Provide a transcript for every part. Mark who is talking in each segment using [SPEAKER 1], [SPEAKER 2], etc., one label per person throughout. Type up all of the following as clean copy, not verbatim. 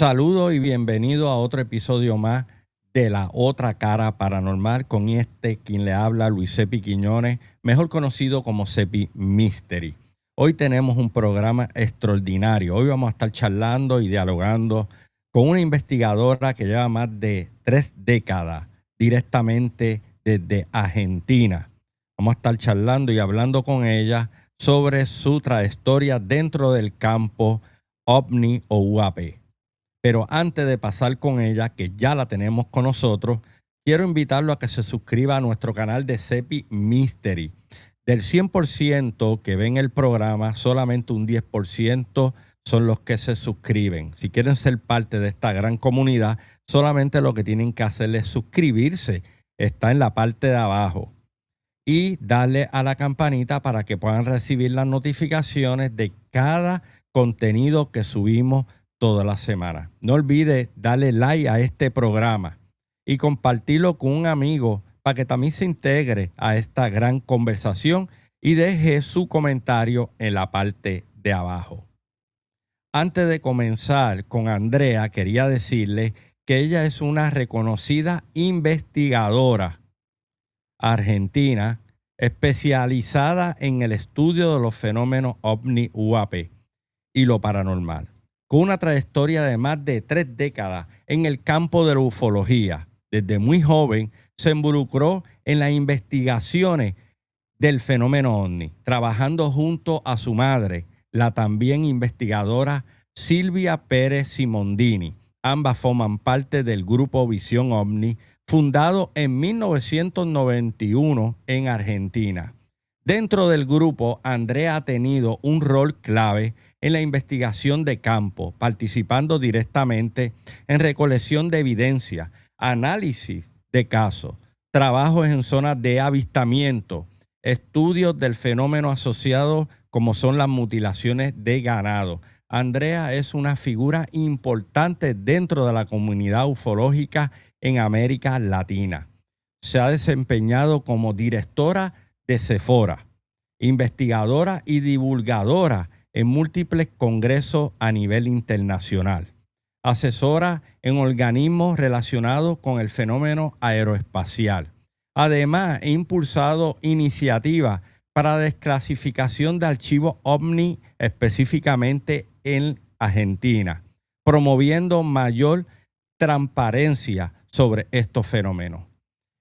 [SPEAKER 1] Saludos y bienvenido a otro episodio más de La Otra Cara Paranormal con quien le habla, Luis Cepi Quiñones, mejor conocido como Cepi Mystery. Hoy tenemos un programa extraordinario. Hoy vamos a estar charlando y dialogando con una investigadora que lleva más de 3 décadas directamente desde Argentina. Vamos a estar charlando y hablando con ella sobre su trayectoria dentro del campo OVNI o UAP. Pero antes de pasar con ella, que ya la tenemos con nosotros, quiero invitarlo a que se suscriba a nuestro canal de Cepi Mystery. Del 100% que ven el programa, solamente un 10% son los que se suscriben. Si quieren ser parte de esta gran comunidad, solamente lo que tienen que hacer es suscribirse. Está en la parte de abajo. Y darle a la campanita para que puedan recibir las notificaciones de cada contenido que subimos toda la semana. No olvide darle like a este programa y compartirlo con un amigo para que también se integre a esta gran conversación y deje su comentario en la parte de abajo. Antes de comenzar con Andrea, quería decirle que ella es una reconocida investigadora argentina especializada en el estudio de los fenómenos OVNI UAP y lo paranormal, con una trayectoria de más de 3 décadas en el campo de la ufología. Desde muy joven se involucró en las investigaciones del fenómeno OVNI, trabajando junto a su madre, la también investigadora Silvia Pérez Simondini. Ambas forman parte del grupo Visión OVNI, fundado en 1991 en Argentina. Dentro del grupo, Andrea ha tenido un rol clave en la investigación de campo, participando directamente en recolección de evidencia, análisis de casos, trabajos en zonas de avistamiento, estudios del fenómeno asociado como son las mutilaciones de ganado. Andrea es una figura importante dentro de la comunidad ufológica en América Latina. Se ha desempeñado como directora de Sephora, investigadora y divulgadora en múltiples congresos a nivel internacional. Asesora en organismos relacionados con el fenómeno aeroespacial. Además, ha impulsado iniciativas para desclasificación de archivos OVNI específicamente en Argentina, promoviendo mayor transparencia sobre estos fenómenos.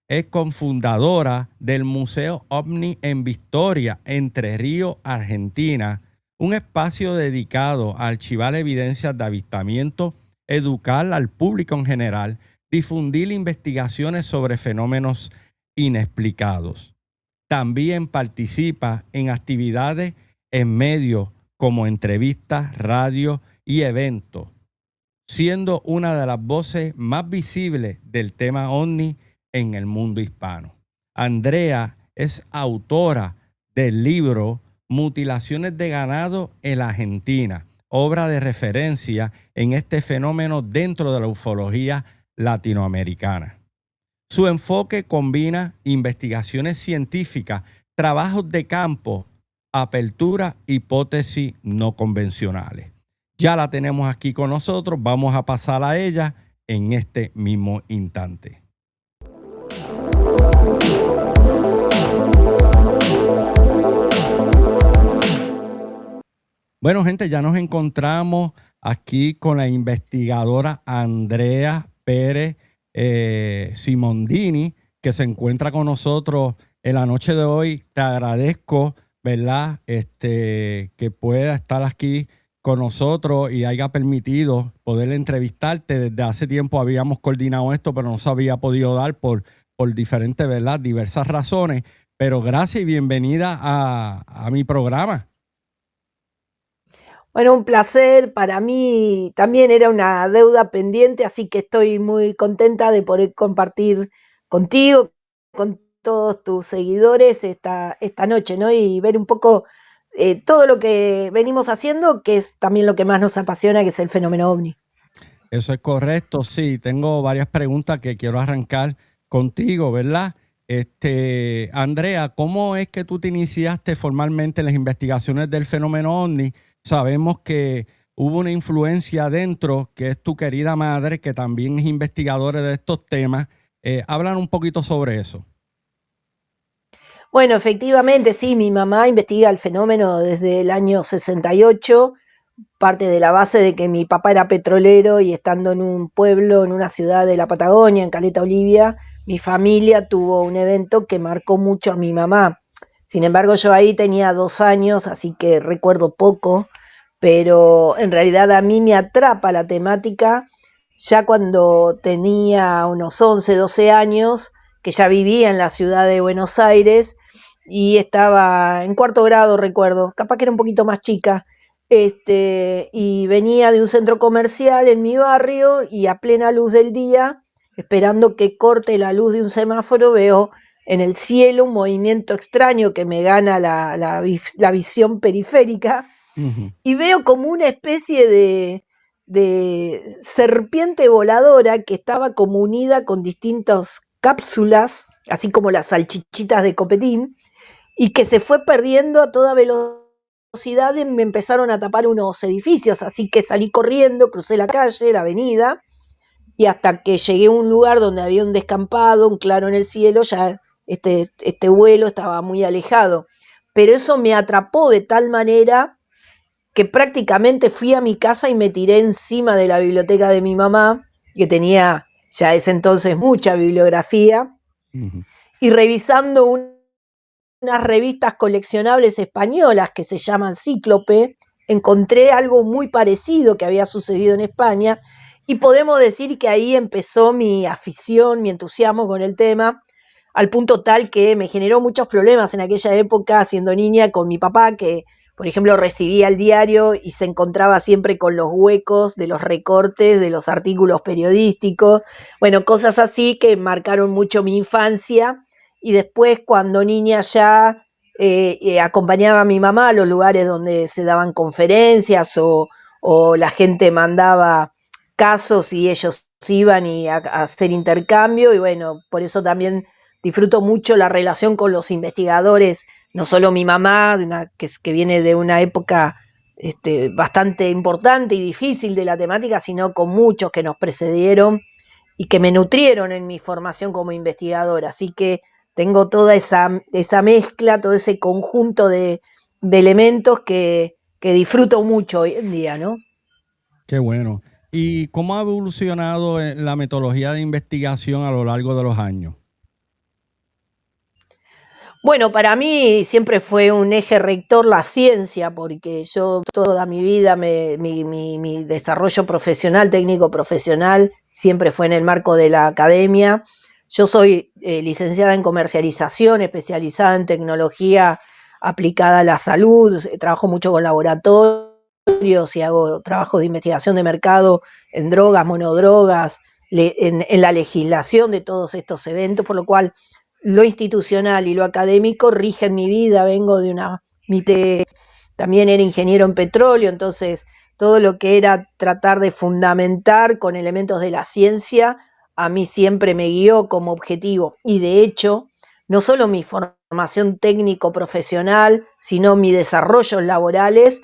[SPEAKER 1] Es cofundadora del Museo OVNI en Victoria, Entre Ríos, Argentina, un espacio dedicado a archivar evidencias de avistamiento, educar al público en general, difundir investigaciones sobre fenómenos inexplicados. También participa en actividades en medios como entrevistas, radio y eventos, siendo una de las voces más visibles del tema OVNI en el mundo hispano. Andrea es autora del libro Mutilaciones de ganado en la Argentina, obra de referencia en este fenómeno dentro de la ufología latinoamericana. Su enfoque combina investigaciones científicas, trabajos de campo, apertura, hipótesis no convencionales. Ya la tenemos aquí con nosotros, vamos a pasar a ella en este mismo instante. Bueno, gente, ya nos encontramos aquí con la investigadora Andrea Pérez Simondini, que se encuentra con nosotros en la noche de hoy. Te agradezco, ¿verdad? Que pueda estar aquí con nosotros y haya permitido poder entrevistarte. Desde hace tiempo habíamos coordinado esto, pero no se había podido dar por diferentes, ¿verdad? Diversas razones. Pero gracias y bienvenida a mi programa.
[SPEAKER 2] Bueno, un placer. Para mí también era una deuda pendiente, así que estoy muy contenta de poder compartir contigo, con todos tus seguidores esta noche, ¿no? Y ver un poco todo lo que venimos haciendo, que es también lo que más nos apasiona, que es el fenómeno OVNI.
[SPEAKER 1] Eso es correcto, sí. Tengo varias preguntas que quiero arrancar contigo, ¿verdad? Andrea, ¿cómo es que tú te iniciaste formalmente en las investigaciones del fenómeno OVNI? Sabemos que hubo una influencia adentro, que es tu querida madre, que también es investigadora de estos temas. Hablan un poquito sobre eso.
[SPEAKER 2] Bueno, efectivamente, sí, mi mamá investiga el fenómeno desde el año 68, parte de la base de que mi papá era petrolero y estando en un pueblo, en una ciudad de la Patagonia, en Caleta Olivia, mi familia tuvo un evento que marcó mucho a mi mamá. Sin embargo, yo ahí tenía 2 años, así que recuerdo poco, pero en realidad a mí me atrapa la temática ya cuando tenía unos 11, 12 años, que ya vivía en la ciudad de Buenos Aires y estaba en cuarto grado, recuerdo, capaz que era un poquito más chica, y venía de un centro comercial en mi barrio y a plena luz del día, esperando que corte la luz de un semáforo, veo en el cielo un movimiento extraño que me gana la visión periférica
[SPEAKER 1] Ujú.
[SPEAKER 2] y veo como una especie de serpiente voladora que estaba como unida con distintas cápsulas, así como las salchichitas de copetín, y que se fue perdiendo a toda velocidad y me empezaron a tapar unos edificios, así que salí corriendo, crucé la calle, la avenida, y hasta que llegué a un lugar donde había un descampado, un claro en el cielo, ya este vuelo estaba muy alejado. Pero eso me atrapó de tal manera que prácticamente fui a mi casa y me tiré encima de la biblioteca de mi mamá, que tenía ya ese entonces mucha bibliografía,
[SPEAKER 1] Ujú.
[SPEAKER 2] y revisando unas revistas coleccionables españolas que se llaman Cíclope, encontré algo muy parecido que había sucedido en España y podemos decir que ahí empezó mi afición, mi entusiasmo con el tema, al punto tal que me generó muchos problemas en aquella época, siendo niña, con mi papá, que, por ejemplo, recibía el diario y se encontraba siempre con los huecos de los recortes de los artículos periodísticos. Bueno, cosas así que marcaron mucho mi infancia. Y después, cuando niña ya acompañaba a mi mamá a los lugares donde se daban conferencias o la gente mandaba casos y ellos iban a hacer intercambio. Y bueno, por eso también disfruto mucho la relación con los investigadores, no solo mi mamá, que viene de una época bastante importante y difícil de la temática, sino con muchos que nos precedieron y que me nutrieron en mi formación como investigadora. Así que tengo toda esa mezcla, todo ese conjunto de elementos que disfruto mucho hoy en día, ¿no?
[SPEAKER 1] Qué bueno. ¿Y cómo ha evolucionado la metodología de investigación a lo largo de los años?
[SPEAKER 2] Bueno, para mí siempre fue un eje rector la ciencia, porque yo toda mi vida, mi desarrollo profesional, técnico profesional, siempre fue en el marco de la academia. Yo soy licenciada en comercialización, especializada en tecnología aplicada a la salud, trabajo mucho con laboratorios y hago trabajos de investigación de mercado en drogas, monodrogas, en la legislación de todos estos eventos, por lo cual lo institucional y lo académico rigen mi vida. Vengo de también era ingeniero en petróleo, entonces todo lo que era tratar de fundamentar con elementos de la ciencia, a mí siempre me guió como objetivo. Y de hecho, no solo mi formación técnico profesional, sino mis desarrollos laborales,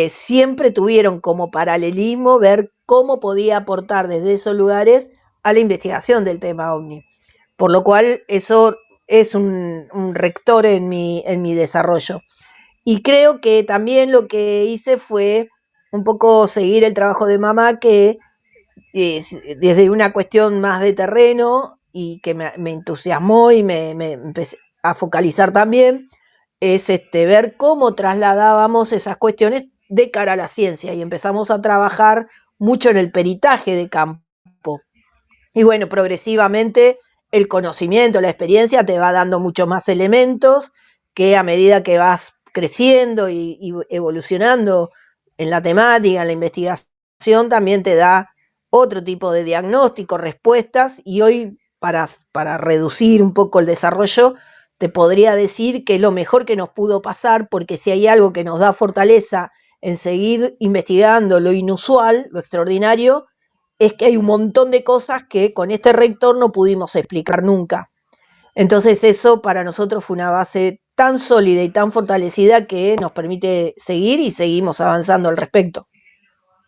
[SPEAKER 2] siempre tuvieron como paralelismo ver cómo podía aportar desde esos lugares a la investigación del tema OVNI. Por lo cual eso es un rector en mi desarrollo. Y creo que también lo que hice fue un poco seguir el trabajo de mamá, que desde una cuestión más de terreno y que me entusiasmó y me empecé a focalizar también, es ver cómo trasladábamos esas cuestiones de cara a la ciencia y empezamos a trabajar mucho en el peritaje de campo. Y bueno, progresivamente el conocimiento, la experiencia te va dando muchos más elementos que a medida que vas creciendo y evolucionando en la temática, en la investigación, también te da otro tipo de diagnóstico, respuestas. Y hoy, para reducir un poco el desarrollo, te podría decir que es lo mejor que nos pudo pasar, porque si hay algo que nos da fortaleza en seguir investigando lo inusual, lo extraordinario, es que hay un montón de cosas que con este rector no pudimos explicar nunca. Entonces eso para nosotros fue una base tan sólida y tan fortalecida que nos permite seguir y seguimos avanzando al respecto.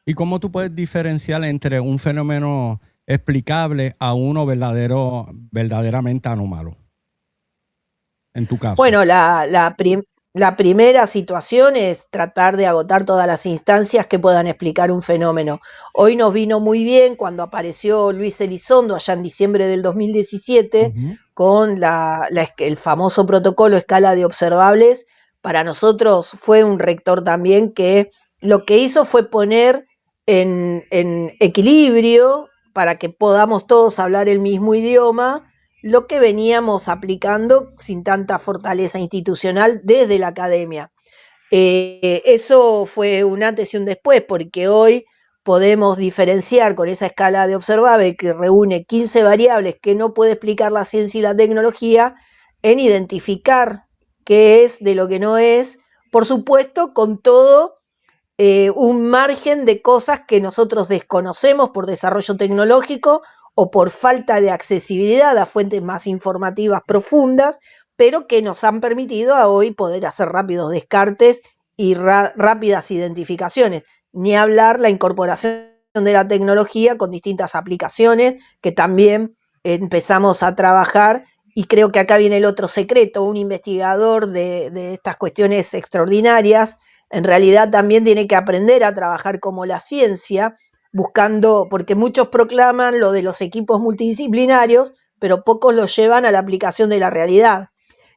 [SPEAKER 1] ¿Y cómo tú puedes diferenciar entre un fenómeno explicable a uno verdaderamente anómalo, en tu caso?
[SPEAKER 2] Bueno, la primera situación es tratar de agotar todas las instancias que puedan explicar un fenómeno. Hoy nos vino muy bien cuando apareció Luis Elizondo allá en diciembre del 2017 con el famoso protocolo escala de observables. Para nosotros fue un rector también que lo que hizo fue poner en equilibrio para que podamos todos hablar el mismo idioma lo que veníamos aplicando sin tanta fortaleza institucional desde la academia. Eso fue un antes y un después, porque hoy podemos diferenciar con esa escala de observable que reúne 15 variables que no puede explicar la ciencia y la tecnología, en identificar qué es de lo que no es, por supuesto, con todo un margen de cosas que nosotros desconocemos por desarrollo tecnológico o por falta de accesibilidad a fuentes más informativas profundas, pero que nos han permitido a hoy poder hacer rápidos descartes y rápidas identificaciones. Ni hablar la incorporación de la tecnología con distintas aplicaciones que también empezamos a trabajar. Y creo que acá viene el otro secreto, un investigador de estas cuestiones extraordinarias en realidad también tiene que aprender a trabajar como la ciencia, buscando, porque muchos proclaman lo de los equipos multidisciplinarios, pero pocos lo llevan a la aplicación de la realidad.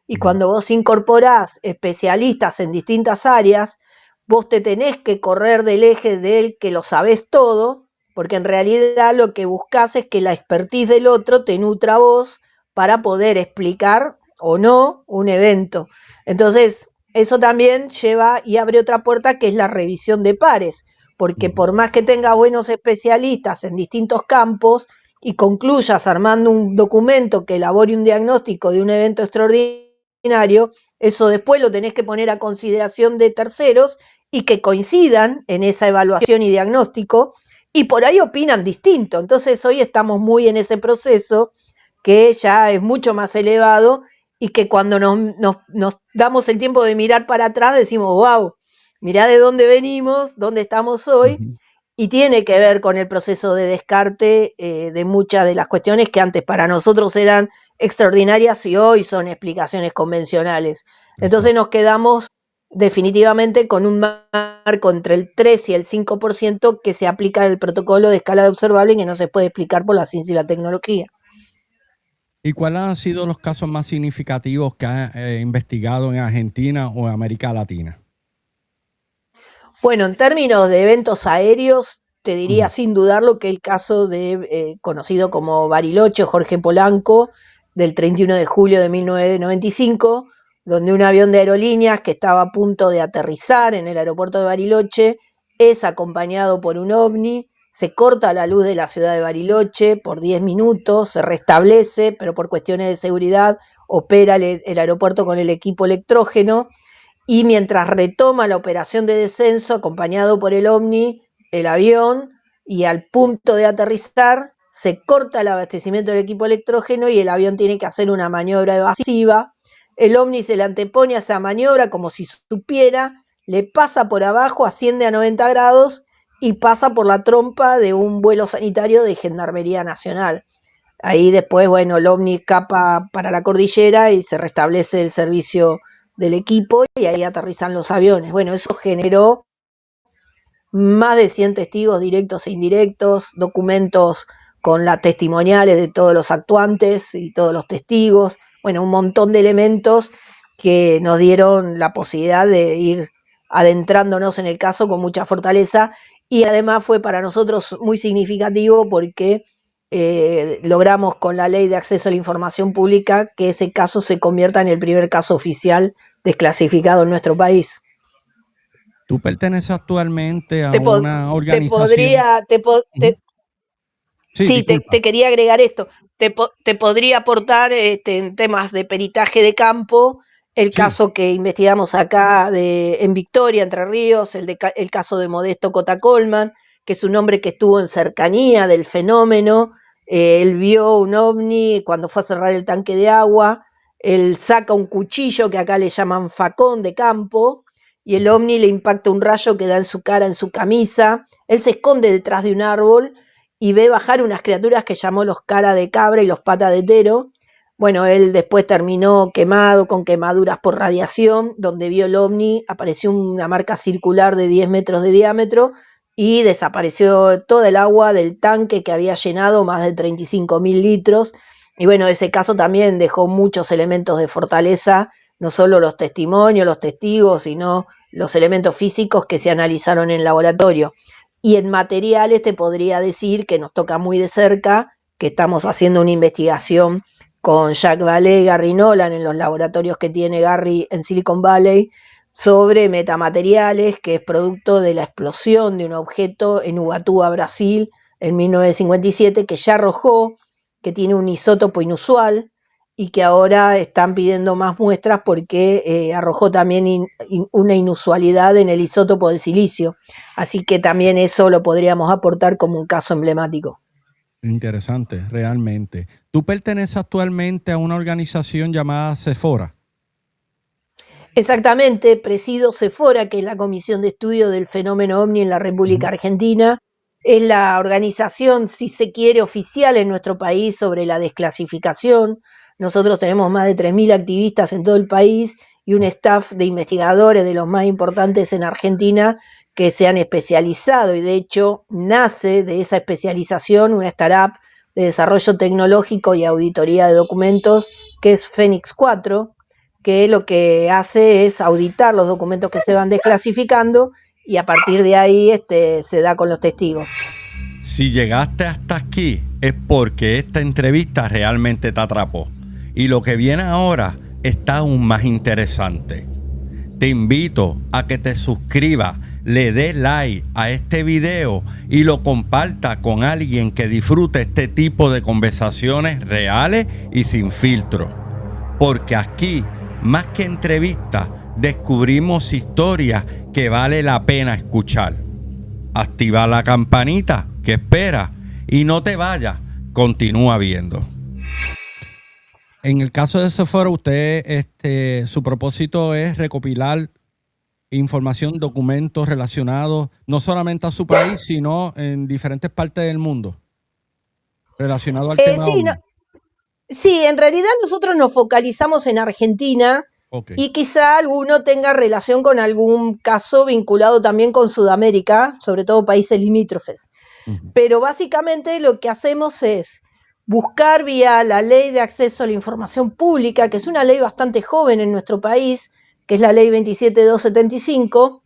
[SPEAKER 2] Y cuando vos incorporás especialistas en distintas áreas, vos te tenés que correr del eje del que lo sabés todo, porque en realidad lo que buscás es que la expertise del otro te nutra a vos para poder explicar o no un evento. Entonces, eso también lleva y abre otra puerta que es la revisión de pares, porque por más que tenga buenos especialistas en distintos campos y concluyas armando un documento que elabore un diagnóstico de un evento extraordinario, eso después lo tenés que poner a consideración de terceros y que coincidan en esa evaluación y diagnóstico, y por ahí opinan distinto. Entonces hoy estamos muy en ese proceso que ya es mucho más elevado y que cuando nos damos el tiempo de mirar para atrás decimos, wow, mirá de dónde venimos, dónde estamos hoy, y tiene que ver con el proceso de descarte de muchas de las cuestiones que antes para nosotros eran extraordinarias y hoy son explicaciones convencionales. Entonces nos quedamos definitivamente con un marco entre el 3 y el 5% que se aplica el protocolo de escala de observable y que no se puede explicar por la ciencia y la tecnología.
[SPEAKER 1] ¿Y cuáles han sido los casos más significativos que has investigado en Argentina o en América Latina?
[SPEAKER 2] Bueno, en términos de eventos aéreos, te diría sin dudarlo que el caso de conocido como Bariloche, Jorge Polanco, del 31 de julio de 1995, donde un avión de aerolíneas que estaba a punto de aterrizar en el aeropuerto de Bariloche es acompañado por un ovni, se corta la luz de la ciudad de Bariloche por 10 minutos, se restablece, pero por cuestiones de seguridad opera el aeropuerto con el equipo electrógeno, y mientras retoma la operación de descenso, acompañado por el ovni, el avión, y al punto de aterrizar, se corta el abastecimiento del equipo electrógeno y el avión tiene que hacer una maniobra evasiva. El ovni se le antepone a esa maniobra como si supiera, le pasa por abajo, asciende a 90 grados y pasa por la trompa de un vuelo sanitario de Gendarmería Nacional. Ahí después, bueno, el ovni escapa para la cordillera y se restablece el servicio del equipo y ahí aterrizan los aviones. Bueno, eso generó más de 100 testigos directos e indirectos, documentos con las testimoniales de todos los actuantes y todos los testigos, bueno, un montón de elementos que nos dieron la posibilidad de ir adentrándonos en el caso con mucha fortaleza, y además fue para nosotros muy significativo porque logramos con la ley de acceso a la información pública que ese caso se convierta en el primer caso oficial desclasificado en nuestro país.
[SPEAKER 1] ¿Tú perteneces actualmente a
[SPEAKER 2] Te, po
[SPEAKER 1] una
[SPEAKER 2] te
[SPEAKER 1] organización?
[SPEAKER 2] podría, te po
[SPEAKER 1] Sí,
[SPEAKER 2] sí,
[SPEAKER 1] disculpa.
[SPEAKER 2] te quería agregar esto. Te podría aportar en temas de peritaje de campo el
[SPEAKER 1] Sí.
[SPEAKER 2] caso que investigamos acá en Victoria, Entre Ríos, el caso de Modesto Cota Colman, que es un hombre que estuvo en cercanía del fenómeno. Él vio un ovni cuando fue a cerrar el tanque de agua. Él saca un cuchillo que acá le llaman facón de campo y el ovni le impacta un rayo que da en su cara, en su camisa. Él se esconde detrás de un árbol y ve bajar unas criaturas que llamó los cara de cabra y los pata de tero. Bueno, él después terminó quemado, con quemaduras por radiación, donde vio el ovni, apareció una marca circular de 10 metros de diámetro y desapareció todo el agua del tanque que había llenado, más de 35.000 litros. Y bueno, ese caso también dejó muchos elementos de fortaleza, no solo los testimonios, los testigos, sino los elementos físicos que se analizaron en laboratorio. Y en materiales te podría decir que nos toca muy de cerca, que estamos haciendo una investigación con Jack Vallée y Gary Nolan en los laboratorios que tiene Gary en Silicon Valley sobre metamateriales, que es producto de la explosión de un objeto en Ubatuba, Brasil, en 1957, que ya arrojó, que tiene un isótopo inusual y que ahora están pidiendo más muestras porque arrojó también una inusualidad en el isótopo de silicio. Así que también eso lo podríamos aportar como un caso emblemático.
[SPEAKER 1] Interesante, realmente. ¿Tú perteneces actualmente a una organización llamada Sephora?
[SPEAKER 2] Exactamente, presido Sephora, que es la Comisión de Estudio del Fenómeno OVNI en la República Argentina. Es la organización, si se quiere, oficial en nuestro país sobre la desclasificación. Nosotros tenemos más de 3.000 activistas en todo el país y un staff de investigadores de los más importantes en Argentina que se han especializado, y de hecho nace de esa especialización una startup de desarrollo tecnológico y auditoría de documentos que es Fénix 4, que lo que hace es auditar los documentos que se van desclasificando y a partir de ahí se da con los testigos.
[SPEAKER 1] Si llegaste hasta aquí es porque esta entrevista realmente te atrapó. Y lo que viene ahora está aún más interesante. Te invito a que te suscribas, le des like a este video y lo compartas con alguien que disfrute este tipo de conversaciones reales y sin filtro. Porque aquí, más que entrevistas, descubrimos historias que vale la pena escuchar. Activa la campanita, que espera, y no te vayas, continúa viendo. En el caso de Sephora, usted, su propósito es recopilar información, documentos relacionados no solamente a su país, sino en diferentes partes del mundo, relacionado al tema
[SPEAKER 2] Sí,
[SPEAKER 1] OVNI.
[SPEAKER 2] sí, en realidad nosotros nos focalizamos en Argentina.
[SPEAKER 1] Okay.
[SPEAKER 2] Y quizá alguno tenga relación con algún caso vinculado también con Sudamérica, sobre todo países limítrofes. Pero básicamente lo que hacemos es buscar vía la Ley de Acceso a la Información Pública, que es una ley bastante joven en nuestro país, que es la Ley 27275,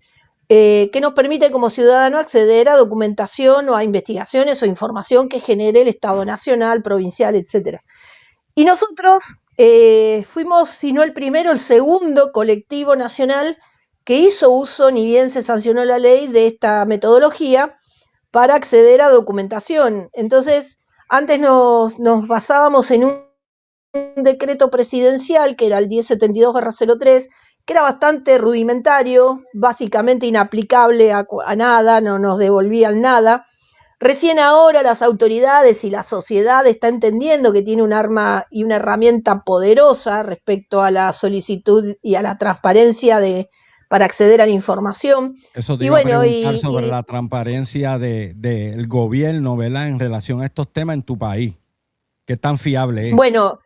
[SPEAKER 2] que nos permite como ciudadano acceder a documentación o a investigaciones o información que genere el Estado nacional, provincial, etc. Y nosotros fuimos, si no el primero, el segundo colectivo nacional que hizo uso, ni bien se sancionó la ley, de esta metodología para acceder a documentación. Entonces, antes nos basábamos en un decreto presidencial, que era el 1072/03, que era bastante rudimentario, básicamente inaplicable a nada, no nos devolvían nada. Recién ahora las autoridades y la sociedad está entendiendo que tiene un arma y una herramienta poderosa respecto a la solicitud y a la transparencia para acceder a la información.
[SPEAKER 1] Eso te iba a preguntar sobre la transparencia del gobierno, ¿verdad?, en relación a estos temas en tu país. ¿Qué tan fiable es?
[SPEAKER 2] Bueno,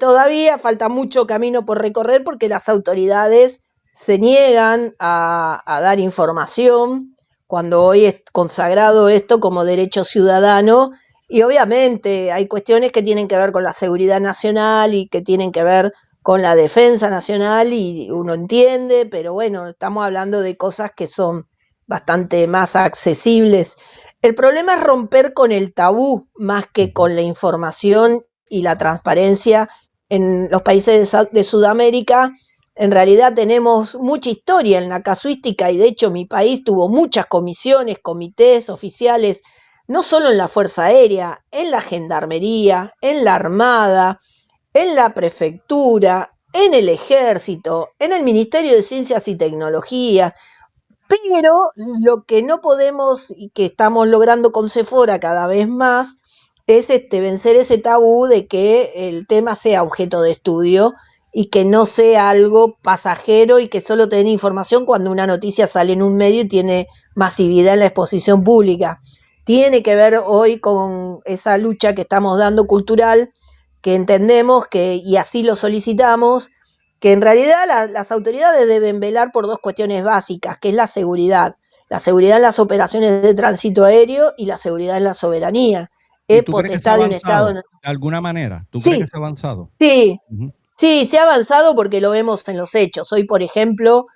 [SPEAKER 2] todavía falta mucho camino por recorrer porque las autoridades se niegan a dar información cuando hoy es consagrado esto como derecho ciudadano, y obviamente hay cuestiones que tienen que ver con la seguridad nacional y que tienen que ver con la defensa nacional, y uno entiende, pero bueno, estamos hablando de cosas que son bastante más accesibles. El problema es romper con el tabú más que con la información y la transparencia. En los países de Sudamérica, en realidad tenemos mucha historia en la casuística, y de hecho mi país tuvo muchas comisiones, comités oficiales, no solo en la Fuerza Aérea, en la Gendarmería, en la Armada, en la Prefectura, en el Ejército, en el Ministerio de Ciencias y Tecnología. Pero lo que no podemos, y que estamos logrando con Sephora cada vez más, es vencer ese tabú de que el tema sea objeto de estudio y que no sea algo pasajero y que solo te den información cuando una noticia sale en un medio y tiene masividad en la exposición pública. Tiene que ver hoy con esa lucha que estamos dando cultural, que entendemos que, y así lo solicitamos, que en realidad las autoridades deben velar por dos cuestiones básicas, que es la seguridad en las operaciones de tránsito aéreo y la seguridad en la soberanía.
[SPEAKER 1] ¿Y
[SPEAKER 2] Es
[SPEAKER 1] tú crees que se ha
[SPEAKER 2] potestad de un Estado.
[SPEAKER 1] avanzado de alguna manera? ¿Tú crees que
[SPEAKER 2] Sí,
[SPEAKER 1] se ha avanzado?
[SPEAKER 2] sí,
[SPEAKER 1] Ujú.
[SPEAKER 2] sí, se ha avanzado porque lo vemos en los hechos. Hoy, por ejemplo,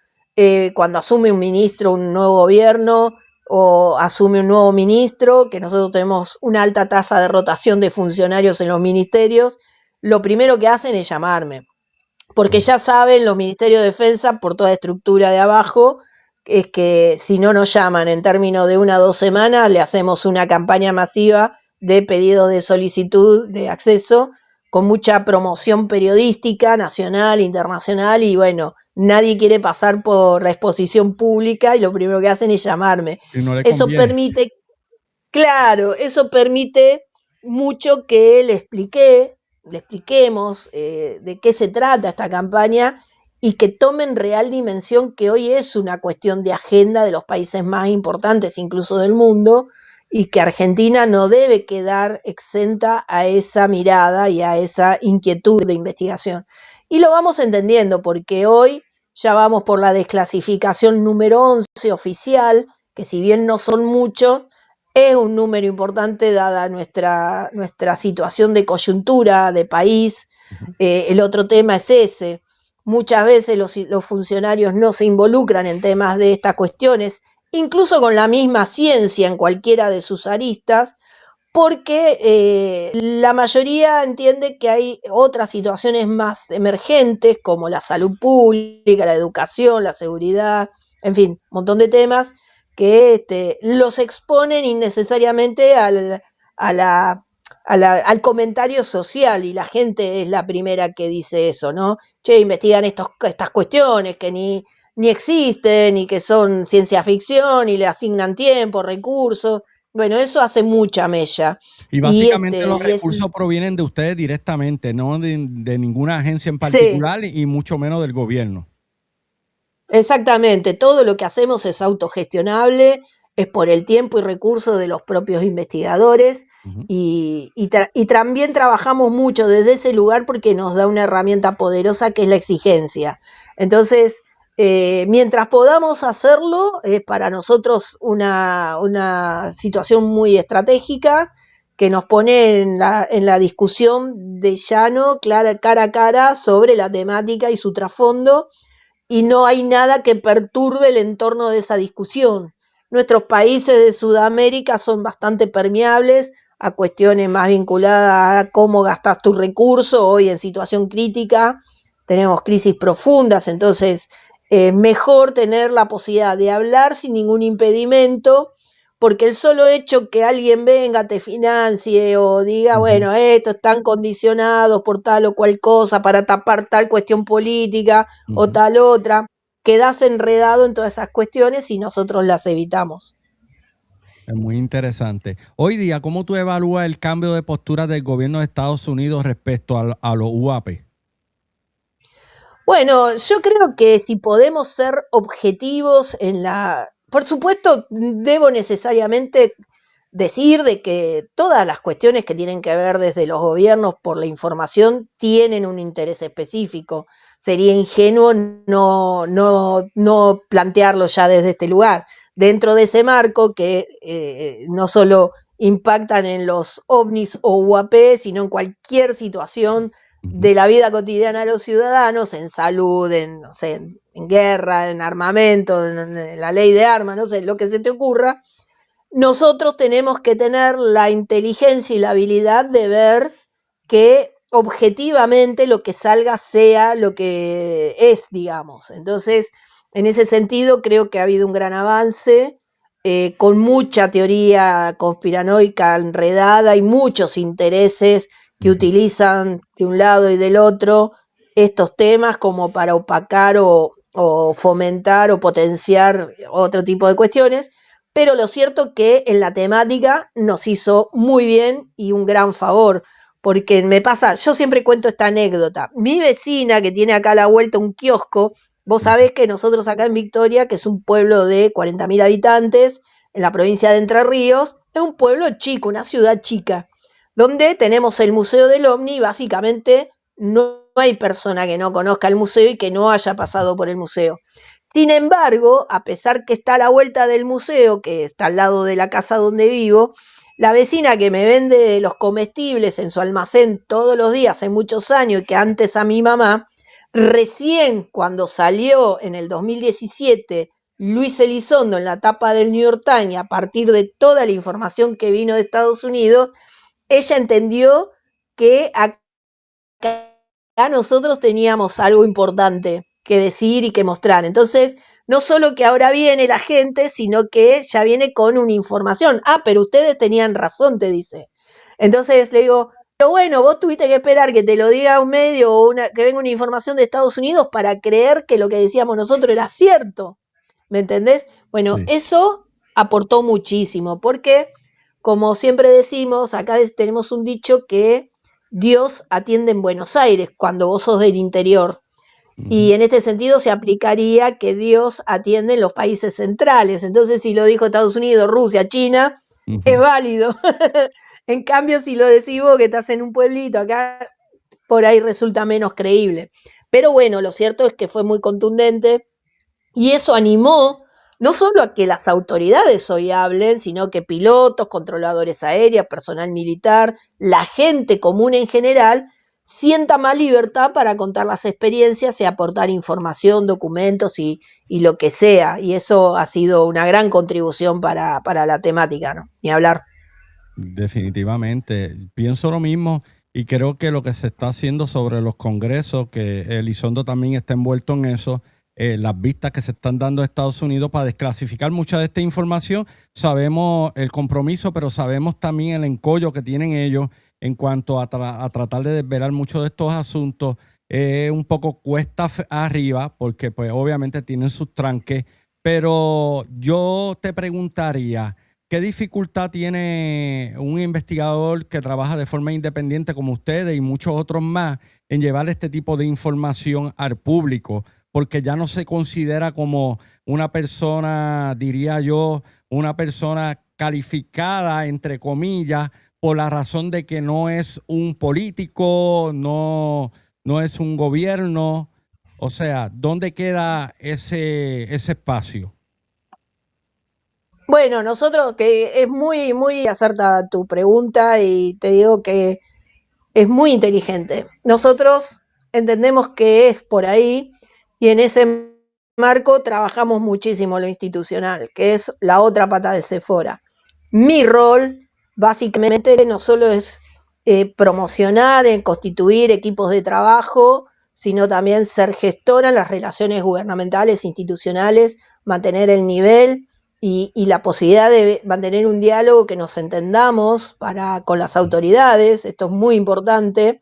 [SPEAKER 2] cuando asume un ministro, un nuevo gobierno, o asume un nuevo ministro, que nosotros tenemos una alta tasa de rotación de funcionarios en los ministerios, lo primero que hacen es llamarme, porque
[SPEAKER 1] Oh.
[SPEAKER 2] ya saben los ministerios de defensa, por toda estructura de abajo, es que si no nos llaman en términos de 1 o 2 semanas, le hacemos una campaña masiva de pedido de solicitud de acceso, con mucha promoción periodística, nacional, internacional, y bueno, nadie quiere pasar por la exposición pública y lo primero que hacen es llamarme.
[SPEAKER 1] Y no le
[SPEAKER 2] Eso
[SPEAKER 1] conviene.
[SPEAKER 2] permite, claro, eso permite mucho que le expliquemos de qué se trata esta campaña y que tomen real dimensión que hoy es una cuestión de agenda de los países más importantes, incluso del mundo, y que Argentina no debe quedar exenta a esa mirada y a esa inquietud de investigación. Y lo vamos entendiendo porque hoy ya vamos por la desclasificación número 11 oficial, que si bien no son muchos, es un número importante dada nuestra situación de coyuntura de país.
[SPEAKER 1] Ujú.
[SPEAKER 2] El otro tema es ese. Muchas veces los funcionarios no se involucran en temas de estas cuestiones, incluso con la misma ciencia en cualquiera de sus aristas, porque la mayoría entiende que hay otras situaciones más emergentes, como la salud pública, la educación, la seguridad, en fin, un montón de temas que los exponen innecesariamente a la, al comentario social, y la gente es la primera que dice eso, ¿no? Che, investigan estas cuestiones que ni existen, y que son ciencia ficción, y le asignan tiempo, recursos. Bueno, eso hace mucha mella.
[SPEAKER 1] Y
[SPEAKER 2] Y
[SPEAKER 1] básicamente los
[SPEAKER 2] y es
[SPEAKER 1] recursos provienen de ustedes directamente, no de ninguna agencia en
[SPEAKER 2] sí,
[SPEAKER 1] particular y mucho menos del gobierno.
[SPEAKER 2] exactamente. Todo lo que hacemos es autogestionable, es por el tiempo y recursos de los propios investigadores,
[SPEAKER 1] Ujú.
[SPEAKER 2] y también trabajamos mucho desde ese lugar porque nos da una herramienta poderosa que es la exigencia. Entonces, mientras podamos hacerlo, es para nosotros una situación muy estratégica que nos pone en la discusión de llano, cara a cara, sobre la temática y su trasfondo, y no hay nada que perturbe el entorno de esa discusión. Nuestros países de Sudamérica son bastante permeables a cuestiones más vinculadas a cómo gastas tus recursos. Hoy en situación crítica tenemos crisis profundas, entonces mejor tener la posibilidad de hablar sin ningún impedimento, porque el solo hecho que alguien venga, te financie o diga,
[SPEAKER 1] Ujú.
[SPEAKER 2] bueno, estos están condicionados por tal o cual cosa para tapar tal cuestión política o
[SPEAKER 1] Ujú.
[SPEAKER 2] tal otra, quedás enredado en todas esas cuestiones y nosotros las evitamos.
[SPEAKER 1] Es muy interesante. Hoy día, ¿cómo tú evalúas el cambio de postura del gobierno de Estados Unidos respecto a los UAP?
[SPEAKER 2] Bueno, yo creo que si podemos ser objetivos en la... Por supuesto, debo necesariamente decir de que todas las cuestiones que tienen que ver desde los gobiernos por la información tienen un interés específico. Sería ingenuo no plantearlo ya desde este lugar. Dentro de ese marco que no solo impactan en los ovnis o UAP, sino en cualquier situación
[SPEAKER 1] Ujú.
[SPEAKER 2] de la vida cotidiana de los ciudadanos, en salud, en, no sé, en guerra, en armamento, en la ley de armas, no sé, lo que se te ocurra. Nosotros tenemos que tener la inteligencia y la habilidad de ver que objetivamente lo que salga sea lo que es, digamos. Entonces, en ese sentido, creo que ha habido un gran avance, con mucha teoría conspiranoica enredada y muchos intereses que
[SPEAKER 1] Ujú.
[SPEAKER 2] utilizan de un lado y del otro estos temas como para opacar o fomentar o potenciar otro tipo de cuestiones. Pero lo cierto que en la temática nos hizo muy bien y un gran favor, porque me pasa, yo siempre cuento esta anécdota. Mi vecina, que tiene acá a la vuelta un kiosco, vos sabés que nosotros acá en Victoria, que es un pueblo de 40.000 habitantes, en la provincia de Entre Ríos, es un pueblo chico, una ciudad chica, donde tenemos el Museo del OVNI y básicamente no hay persona que no conozca el museo y que no haya pasado por el museo. Sin embargo, a pesar que está a la vuelta del museo, que está al lado de la casa donde vivo, la vecina que me vende los comestibles en su almacén todos los días hace muchos años y que antes a mi mamá, recién cuando salió en el 2017 Luis Elizondo en la tapa del New York Times, a partir de toda la información que vino de Estados Unidos, ella entendió que acá nosotros teníamos algo importante que decir y que mostrar. Entonces, no solo que ahora viene la gente, sino que ya viene con una información. Ah, pero ustedes tenían razón, te dice. Entonces le digo, pero bueno, vos tuviste que esperar que te lo diga un medio o que venga una información de Estados Unidos para creer que lo que decíamos nosotros era cierto. ¿Me entendés? Bueno,
[SPEAKER 1] Sí.
[SPEAKER 2] eso aportó muchísimo, porque como siempre decimos, acá tenemos un dicho que Dios atiende en Buenos Aires cuando vos sos del interior. Y en este sentido se aplicaría que Dios atiende en los países centrales. Entonces, si lo dijo Estados Unidos, Rusia, China, es válido. En cambio, si lo decimos que estás en un pueblito acá, por ahí resulta menos creíble. Pero bueno, lo cierto es que fue muy contundente y eso animó no solo a que las autoridades hoy hablen, sino que pilotos, controladores aéreos, personal militar, la gente común en general, sienta más libertad para contar las experiencias y aportar información, documentos y lo que sea. Y eso ha sido una gran contribución para la temática, ¿no? Ni hablar.
[SPEAKER 1] Definitivamente. Pienso lo mismo y creo que lo que se está haciendo sobre los congresos, que Elizondo también está envuelto en eso, las vistas que se están dando a Estados Unidos para desclasificar mucha de esta información, sabemos el compromiso, pero sabemos también el encollo que tienen ellos en cuanto a tratar de desvelar muchos de estos asuntos. Un poco cuesta arriba porque pues obviamente tienen sus tranques, pero yo te preguntaría, ¿qué dificultad tiene un investigador que trabaja de forma independiente como ustedes y muchos otros más en llevar este tipo de información al público? Porque ya no se considera como una persona, diría yo, una persona calificada, entre comillas, por la razón de que no es un político, no es un gobierno. O sea, ¿dónde queda ese espacio?
[SPEAKER 2] Bueno, nosotros, que es muy, muy acertada tu pregunta y te digo que es muy inteligente. Nosotros entendemos que es por ahí y en ese marco trabajamos muchísimo lo institucional, que es la otra pata de Sephora. Mi rol básicamente no solo es promocionar, en constituir equipos de trabajo, sino también ser gestora en las relaciones gubernamentales, institucionales, mantener el nivel y la posibilidad de mantener un diálogo que nos entendamos con las autoridades, esto es muy importante,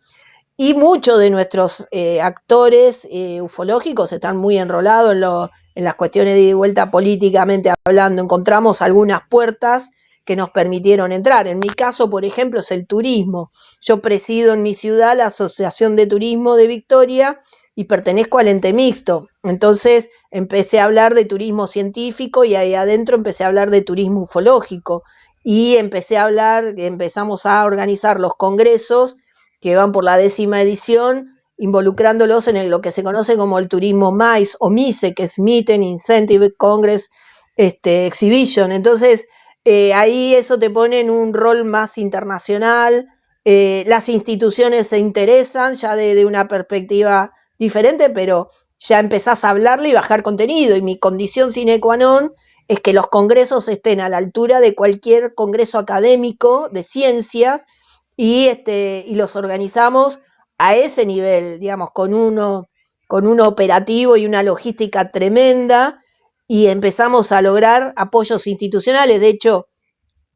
[SPEAKER 2] y muchos de nuestros actores ufológicos están muy enrolados en las cuestiones de ida y vuelta políticamente hablando. Encontramos algunas puertas que nos permitieron entrar. En mi caso, por ejemplo, es el turismo. Yo presido en mi ciudad la Asociación de Turismo de Victoria y pertenezco al ente mixto. Entonces empecé a hablar de turismo científico y ahí adentro empecé a hablar de turismo ufológico y empezamos a organizar los congresos que van por la 10ª edición, involucrándolos en lo que se conoce como el turismo MICE o MICE, que es Meeting Incentive Congress Exhibition. Entonces, ahí eso te pone en un rol más internacional. Las instituciones se interesan ya de una perspectiva diferente, pero ya empezás a hablarle y bajar contenido. Y mi condición sine qua non es que los congresos estén a la altura de cualquier congreso académico de ciencias y los organizamos a ese nivel, digamos, con un operativo y una logística tremenda y empezamos a lograr apoyos institucionales. De hecho,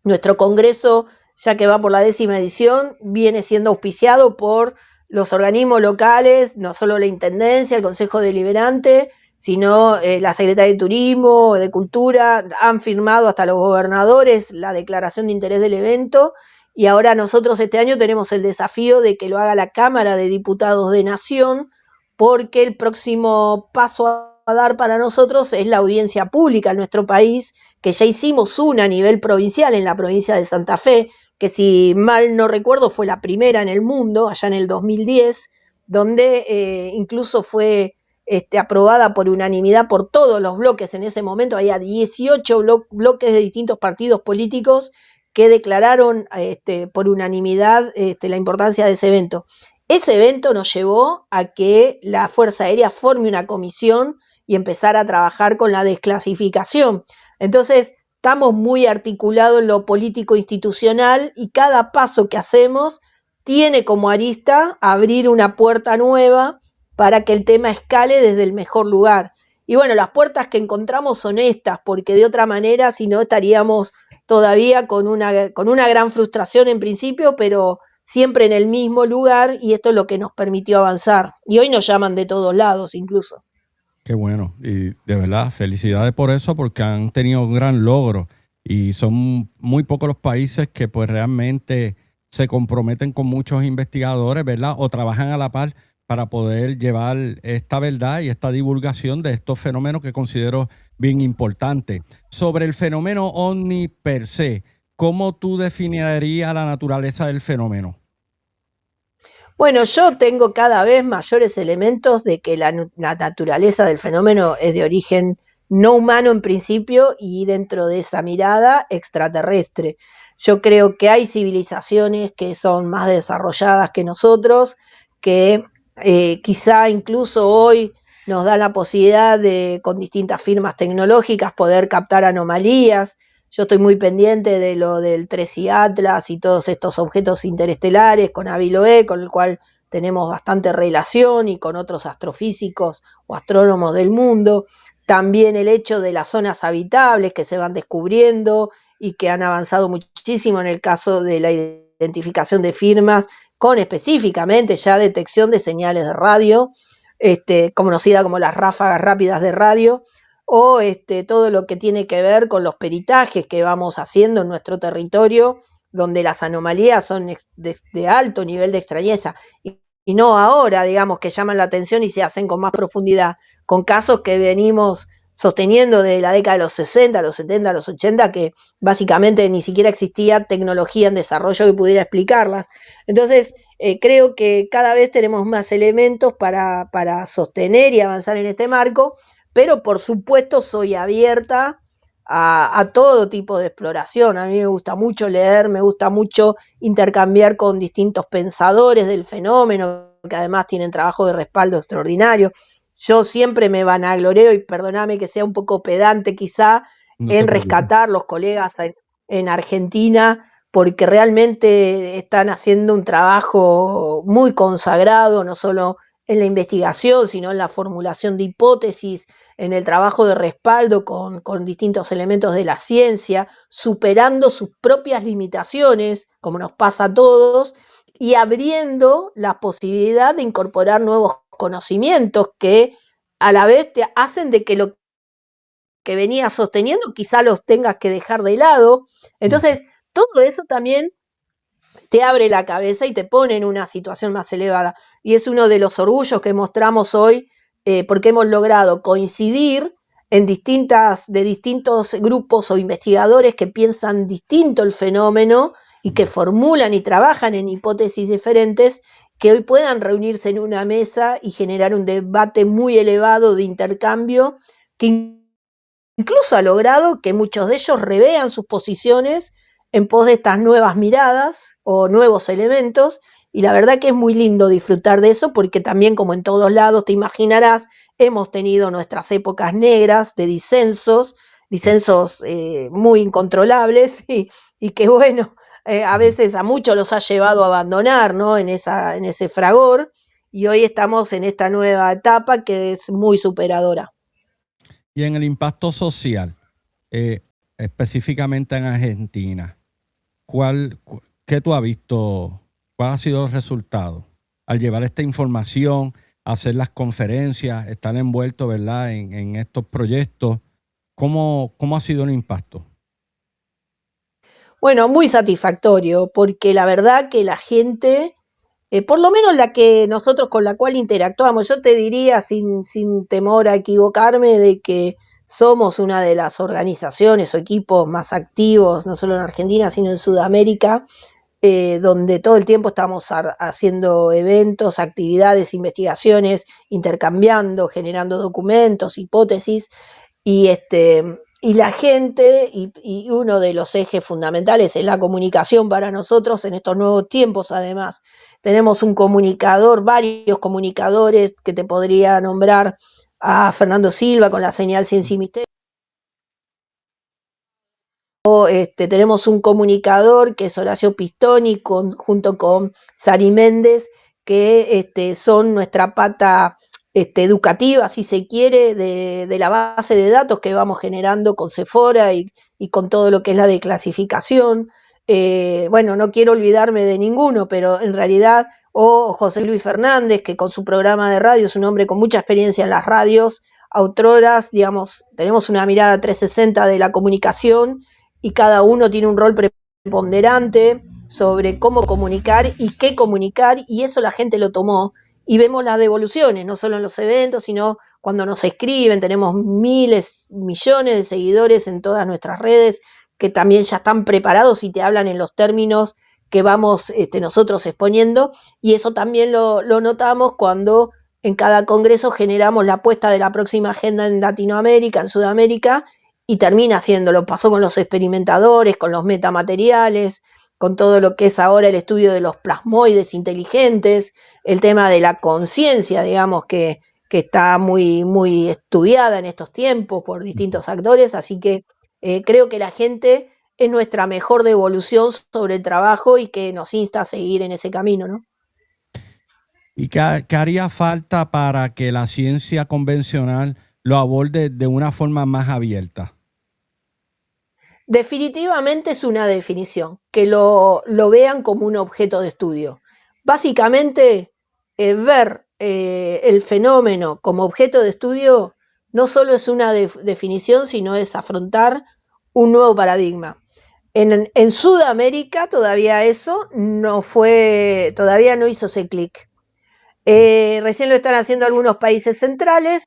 [SPEAKER 2] nuestro congreso, ya que va por la 10ª edición, viene siendo auspiciado por los organismos locales, no solo la Intendencia, el Consejo Deliberante, sino la Secretaría de Turismo, de Cultura, han firmado hasta los gobernadores la declaración de interés del evento y ahora nosotros este año tenemos el desafío de que lo haga la Cámara de Diputados de Nación, porque el próximo paso a dar para nosotros es la audiencia pública en nuestro país, que ya hicimos una a nivel provincial en la provincia de Santa Fe, que si mal no recuerdo fue la primera en el mundo, allá en el 2010, donde incluso fue aprobada por unanimidad por todos los bloques. En ese momento había 18 bloques de distintos partidos políticos que declararon por unanimidad la importancia de ese evento. Ese evento nos llevó a que la Fuerza Aérea forme una comisión y empezar a trabajar con la desclasificación. Entonces, estamos muy articulados en lo político institucional y cada paso que hacemos tiene como arista abrir una puerta nueva para que el tema escale desde el mejor lugar. Y bueno, las puertas que encontramos son estas, porque de otra manera, si no, estaríamos todavía con una gran frustración en principio, pero siempre en el mismo lugar, y esto es lo que nos permitió avanzar. Y hoy nos llaman de todos lados incluso.
[SPEAKER 1] Qué bueno, y de verdad, felicidades por eso, porque han tenido un gran logro y son muy pocos los países que pues realmente se comprometen con muchos investigadores, ¿verdad? O trabajan a la par para poder llevar esta verdad y esta divulgación de estos fenómenos que considero bien importantes. Sobre el fenómeno OVNI per se, ¿cómo tú definirías la naturaleza del fenómeno?
[SPEAKER 2] Bueno, yo tengo cada vez mayores elementos de que la naturaleza del fenómeno es de origen no humano en principio y dentro de esa mirada extraterrestre. Yo creo que hay civilizaciones que son más desarrolladas que nosotros, que quizá incluso hoy nos dan la posibilidad de, con distintas firmas tecnológicas, poder captar anomalías. Yo estoy muy pendiente de lo del 3i Atlas y todos estos objetos interestelares con Aviloé, con el cual tenemos bastante relación, y con otros astrofísicos o astrónomos del mundo. También el hecho de las zonas habitables que se van descubriendo y que han avanzado muchísimo en el caso de la identificación de firmas, con específicamente ya detección de señales de radio, conocida como las ráfagas rápidas de radio, o todo lo que tiene que ver con los peritajes que vamos haciendo en nuestro territorio, donde las anomalías son de alto nivel de extrañeza, y no ahora, digamos, que llaman la atención y se hacen con más profundidad, con casos que venimos sosteniendo de la década de los 60, los 70, los 80, que básicamente ni siquiera existía tecnología en desarrollo que pudiera explicarlas. Entonces, creo que cada vez tenemos más elementos para sostener y avanzar en este marco, pero por supuesto soy abierta a todo tipo de exploración. A mí me gusta mucho leer, me gusta mucho intercambiar con distintos pensadores del fenómeno, que además tienen trabajo de respaldo extraordinario. Yo siempre me vanagloreo, y perdóname que sea un poco pedante quizá,
[SPEAKER 1] No te
[SPEAKER 2] en
[SPEAKER 1] preocupes.
[SPEAKER 2] rescatar los colegas en Argentina, porque realmente están haciendo un trabajo muy consagrado, no solo en la investigación, sino en la formulación de hipótesis, en el trabajo de respaldo con distintos elementos de la ciencia, superando sus propias limitaciones, como nos pasa a todos, y abriendo la posibilidad de incorporar nuevos conocimientos que a la vez te hacen de que lo que venías sosteniendo quizá los tengas que dejar de lado. Entonces, todo eso también te abre la cabeza y te pone en una situación más elevada. Y es uno de los orgullos que mostramos hoy, porque hemos logrado coincidir de distintos grupos o investigadores que piensan distinto el fenómeno y que formulan y trabajan en hipótesis diferentes, que hoy puedan reunirse en una mesa y generar un debate muy elevado de intercambio, que incluso ha logrado que muchos de ellos revean sus posiciones en pos de estas nuevas miradas o nuevos elementos, y la verdad que es muy lindo disfrutar de eso, porque también, como en todos lados, te imaginarás, hemos tenido nuestras épocas negras de disensos muy incontrolables, y que bueno, a veces a muchos los ha llevado a abandonar, ¿no? En ese fragor, y hoy estamos en esta nueva etapa que es muy superadora.
[SPEAKER 1] Y en el impacto social, eh, específicamente en Argentina, ¿qué tú has visto? ¿Cuál ha sido el resultado? Al llevar esta información, hacer las conferencias, estar envuelto, ¿verdad?, en estos proyectos, ¿cómo ha sido el impacto?
[SPEAKER 2] Bueno, muy satisfactorio, porque la verdad que la gente, por lo menos la que nosotros con la cual interactuamos, yo te diría sin temor a equivocarme de que somos una de las organizaciones o equipos más activos, no solo en Argentina, sino en Sudamérica, donde todo el tiempo estamos haciendo eventos, actividades, investigaciones, intercambiando, generando documentos, hipótesis, y la gente, y uno de los ejes fundamentales es la comunicación para nosotros en estos nuevos tiempos. Además, tenemos un comunicador, varios comunicadores que te podría nombrar: a Fernando Silva con la señal Ciencia y Misterio. Tenemos un comunicador que es Horacio Pistoni junto con Sari Méndez, que son nuestra pata educativa, si se quiere, de la base de datos que vamos generando con Sephora y con todo lo que es la declasificación. Bueno, no quiero olvidarme de ninguno, pero en realidad, José Luis Fernández, que con su programa de radio es un hombre con mucha experiencia en las radios, autoras, digamos, tenemos una mirada 360 de la comunicación, y cada uno tiene un rol preponderante sobre cómo comunicar y qué comunicar, y eso la gente lo tomó, y vemos las devoluciones, no solo en los eventos, sino cuando nos escriben. Tenemos miles, millones de seguidores en todas nuestras redes que también ya están preparados y te hablan en los términos que vamos nosotros exponiendo, y eso también lo notamos cuando en cada congreso generamos la apuesta de la próxima agenda en Latinoamérica, en Sudamérica, y termina haciéndolo. Pasó con los experimentadores, con los metamateriales, con todo lo que es ahora el estudio de los plasmoides inteligentes, el tema de la conciencia, digamos, que está muy estudiada en estos tiempos por distintos actores. Así que creo que la gente es nuestra mejor devolución sobre el trabajo y que nos insta a seguir en ese camino, ¿no?
[SPEAKER 1] ¿Y qué haría falta para que la ciencia convencional lo aborde de una forma más abierta?
[SPEAKER 2] Definitivamente es una definición, que lo vean como un objeto de estudio. Básicamente, ver el fenómeno como objeto de estudio no solo es una definición, sino es afrontar un nuevo paradigma. En Sudamérica todavía eso no fue, todavía no hizo ese clic. Recién lo están haciendo algunos países centrales.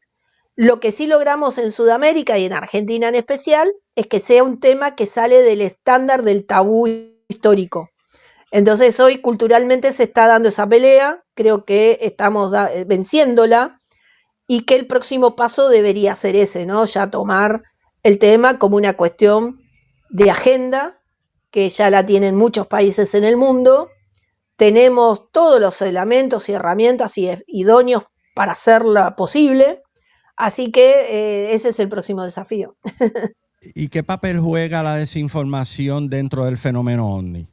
[SPEAKER 2] Lo que sí logramos en Sudamérica y en Argentina en especial es que sea un tema que sale del estándar del tabú histórico. Entonces hoy culturalmente se está dando esa pelea, creo que estamos venciéndola, y que el próximo paso debería ser ese, ¿no? Ya tomar el tema como una cuestión de agenda, que ya la tienen muchos países en el mundo. Tenemos todos los elementos y herramientas idóneos para hacerla posible. Así que ese es el próximo desafío.
[SPEAKER 1] ¿Y qué papel juega la desinformación dentro del fenómeno OVNI?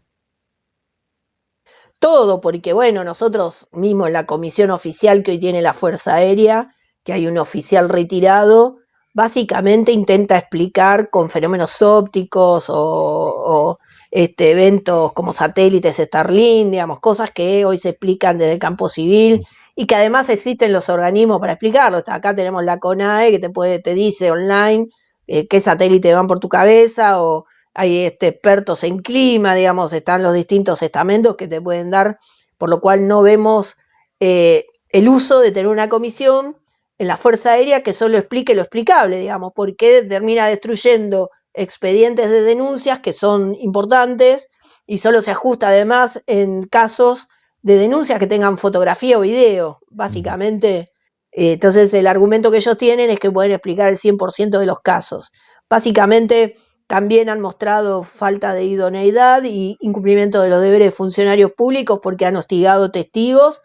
[SPEAKER 2] Todo, porque bueno, nosotros mismos en la comisión oficial que hoy tiene la Fuerza Aérea, que hay un oficial retirado, básicamente intenta explicar con fenómenos ópticos o eventos como satélites Starlink, digamos, cosas que hoy se explican desde el campo civil y que además existen los organismos para explicarlo. Acá tenemos la CONAE que te dice online qué satélite van por tu cabeza, o hay expertos en clima, digamos, están los distintos estamentos que te pueden dar, por lo cual no vemos el uso de tener una comisión en la Fuerza Aérea que solo explique lo explicable, digamos, porque termina destruyendo expedientes de denuncias que son importantes y solo se ajusta además en casos de denuncias que tengan fotografía o video, básicamente. Entonces el argumento que ellos tienen es que pueden explicar el 100% de los casos. Básicamente también han mostrado falta de idoneidad y incumplimiento de los deberes de funcionarios públicos, porque han hostigado testigos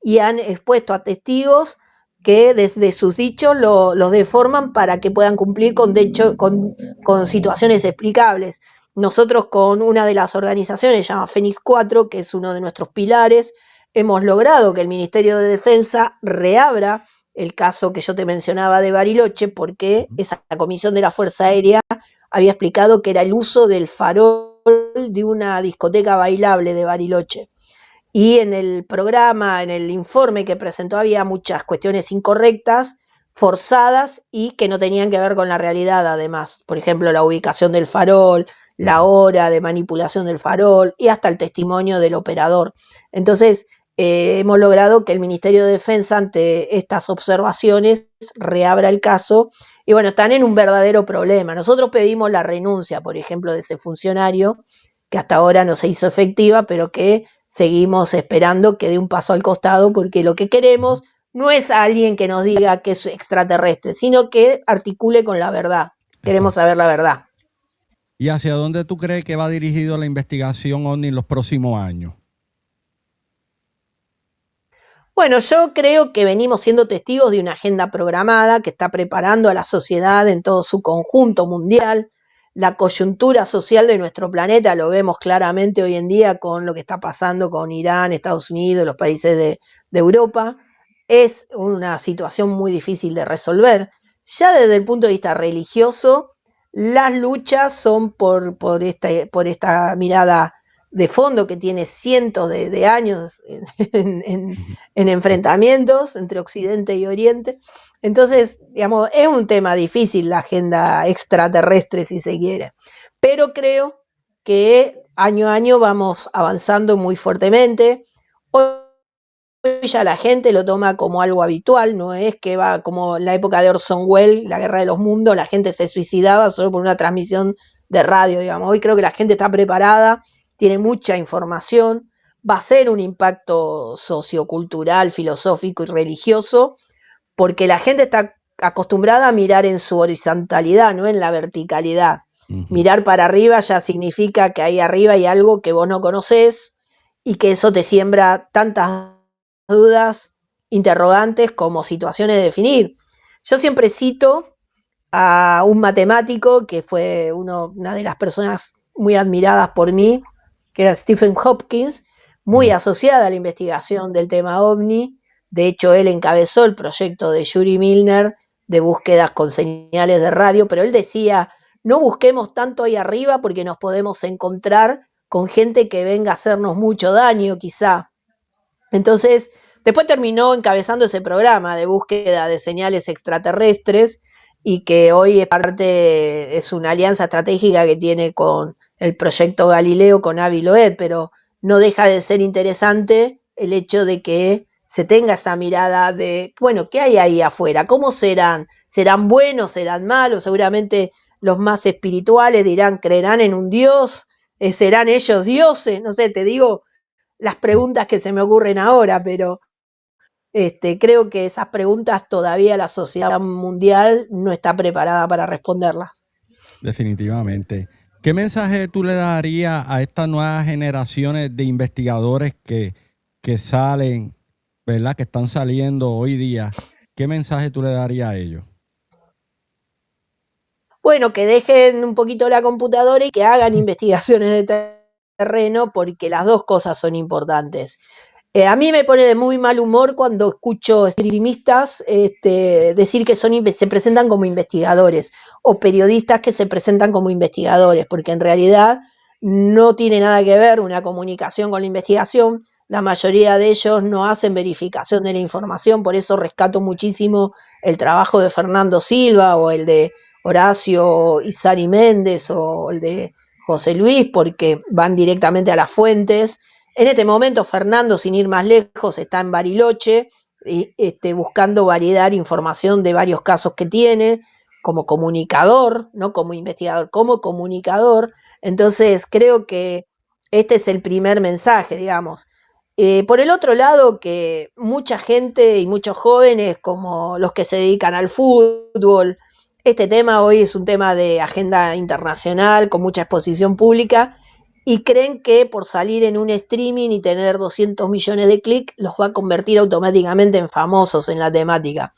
[SPEAKER 2] y han expuesto a testigos que desde sus dichos los deforman para que puedan cumplir con situaciones explicables. Nosotros con una de las organizaciones, se llama Fénix 4, que es uno de nuestros pilares, hemos logrado que el Ministerio de Defensa reabra el caso que yo te mencionaba de Bariloche, porque esa comisión de la Fuerza Aérea había explicado que era el uso del farol de una discoteca bailable de Bariloche. Y en el programa, en el informe que presentó, había muchas cuestiones incorrectas, forzadas y que no tenían que ver con la realidad además. Por ejemplo, la ubicación del farol, la hora de manipulación del farol y hasta el testimonio del operador. Entonces, hemos logrado que el Ministerio de Defensa, ante estas observaciones, reabra el caso. Y bueno, están en un verdadero problema. Nosotros pedimos la renuncia, por ejemplo, de ese funcionario, que hasta ahora no se hizo efectiva, pero que seguimos esperando que dé un paso al costado, porque lo que queremos no es alguien que nos diga que es extraterrestre, sino que articule con la verdad. Queremos saber la verdad.
[SPEAKER 1] ¿Y hacia dónde tú crees que va dirigido la investigación OVNI en los próximos años?
[SPEAKER 2] Bueno, yo creo que venimos siendo testigos de una agenda programada que está preparando a la sociedad en todo su conjunto mundial. La coyuntura social de nuestro planeta lo vemos claramente hoy en día con lo que está pasando con Irán, Estados Unidos, los países de Europa. Es una situación muy difícil de resolver. Ya desde el punto de vista religioso, las luchas son por esta mirada de fondo que tiene cientos de años en enfrentamientos entre Occidente y Oriente. Entonces, digamos, es un tema difícil la agenda extraterrestre, si se quiere. Pero creo que año a año vamos avanzando muy fuertemente. Hoy ya la gente lo toma como algo habitual, no es que va como en la época de Orson Welles, la Guerra de los Mundos, la gente se suicidaba solo por una transmisión de radio, digamos. Hoy creo que la gente está preparada, tiene mucha información, va a ser un impacto sociocultural, filosófico y religioso, porque la gente está acostumbrada a mirar en su horizontalidad, no en la verticalidad. Mirar para arriba ya significa que ahí arriba hay algo que vos no conocés y que eso te siembra tantas dudas, interrogantes como situaciones de definir. Yo siempre cito a un matemático que fue una de las personas muy admiradas por mí, que era Stephen Hopkins, muy asociada a la investigación del tema OVNI. De hecho, él encabezó el proyecto de Yuri Milner de búsquedas con señales de radio, pero él decía, no busquemos tanto ahí arriba porque nos podemos encontrar con gente que venga a hacernos mucho daño, quizá. Entonces, después terminó encabezando ese programa de búsqueda de señales extraterrestres y que hoy es una alianza estratégica que tiene con el proyecto Galileo, con Avi Loeb, pero no deja de ser interesante el hecho de que se tenga esa mirada de, bueno, ¿qué hay ahí afuera? ¿Cómo serán? ¿Serán buenos? ¿Serán malos? Seguramente los más espirituales dirán, ¿creerán en un Dios? ¿Serán ellos dioses? No sé, te digo las preguntas que se me ocurren ahora, pero creo que esas preguntas todavía la sociedad mundial no está preparada para responderlas.
[SPEAKER 1] Definitivamente. ¿Qué mensaje tú le darías a estas nuevas generaciones de investigadores que salen, ¿verdad? Que están saliendo hoy día. ¿Qué mensaje tú le darías a ellos?
[SPEAKER 2] Bueno, que dejen un poquito la computadora y que hagan investigaciones de terreno, porque las dos cosas son importantes. A mí me pone de muy mal humor cuando escucho esgrimistas decir que se presentan como investigadores o periodistas que se presentan como investigadores, porque en realidad no tiene nada que ver una comunicación con la investigación. La mayoría de ellos no hacen verificación de la información, por eso rescato muchísimo el trabajo de Fernando Silva o el de Horacio Izari Méndez o el de José Luis, porque van directamente a las fuentes. En este momento, Fernando, sin ir más lejos, está en Bariloche, buscando validar información de varios casos que tiene, como comunicador, no como investigador, como comunicador. Entonces, creo que este es el primer mensaje, digamos. Por el otro lado, que mucha gente y muchos jóvenes, como los que se dedican al fútbol, este tema hoy es un tema de agenda internacional, con mucha exposición pública, y creen que por salir en un streaming y tener 200 millones de clics los va a convertir automáticamente en famosos en la temática.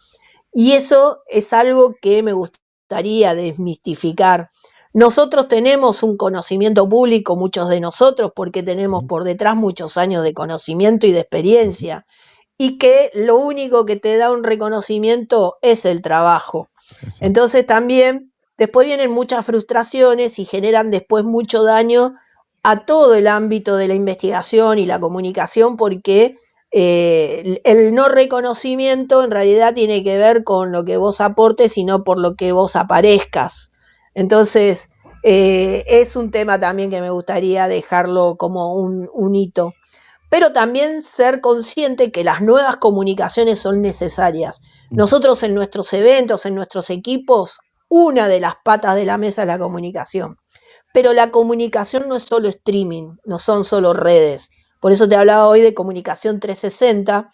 [SPEAKER 2] Y eso es algo que me gustaría desmistificar. Nosotros tenemos un conocimiento público, muchos de nosotros, porque tenemos por detrás muchos años de conocimiento y de experiencia, y que lo único que te da un reconocimiento es el trabajo. Exacto. Entonces también después vienen muchas frustraciones y generan después mucho daño a todo el ámbito de la investigación y la comunicación, porque el no reconocimiento en realidad tiene que ver con lo que vos aportes y no por lo que vos aparezcas. Entonces, Es un tema también que me gustaría dejarlo como un hito. Pero también ser consciente que las nuevas comunicaciones son necesarias. Nosotros en nuestros eventos, en nuestros equipos, una de las patas de la mesa es la comunicación. Pero la comunicación no es solo streaming, no son solo redes. Por eso te hablaba hoy de comunicación 360,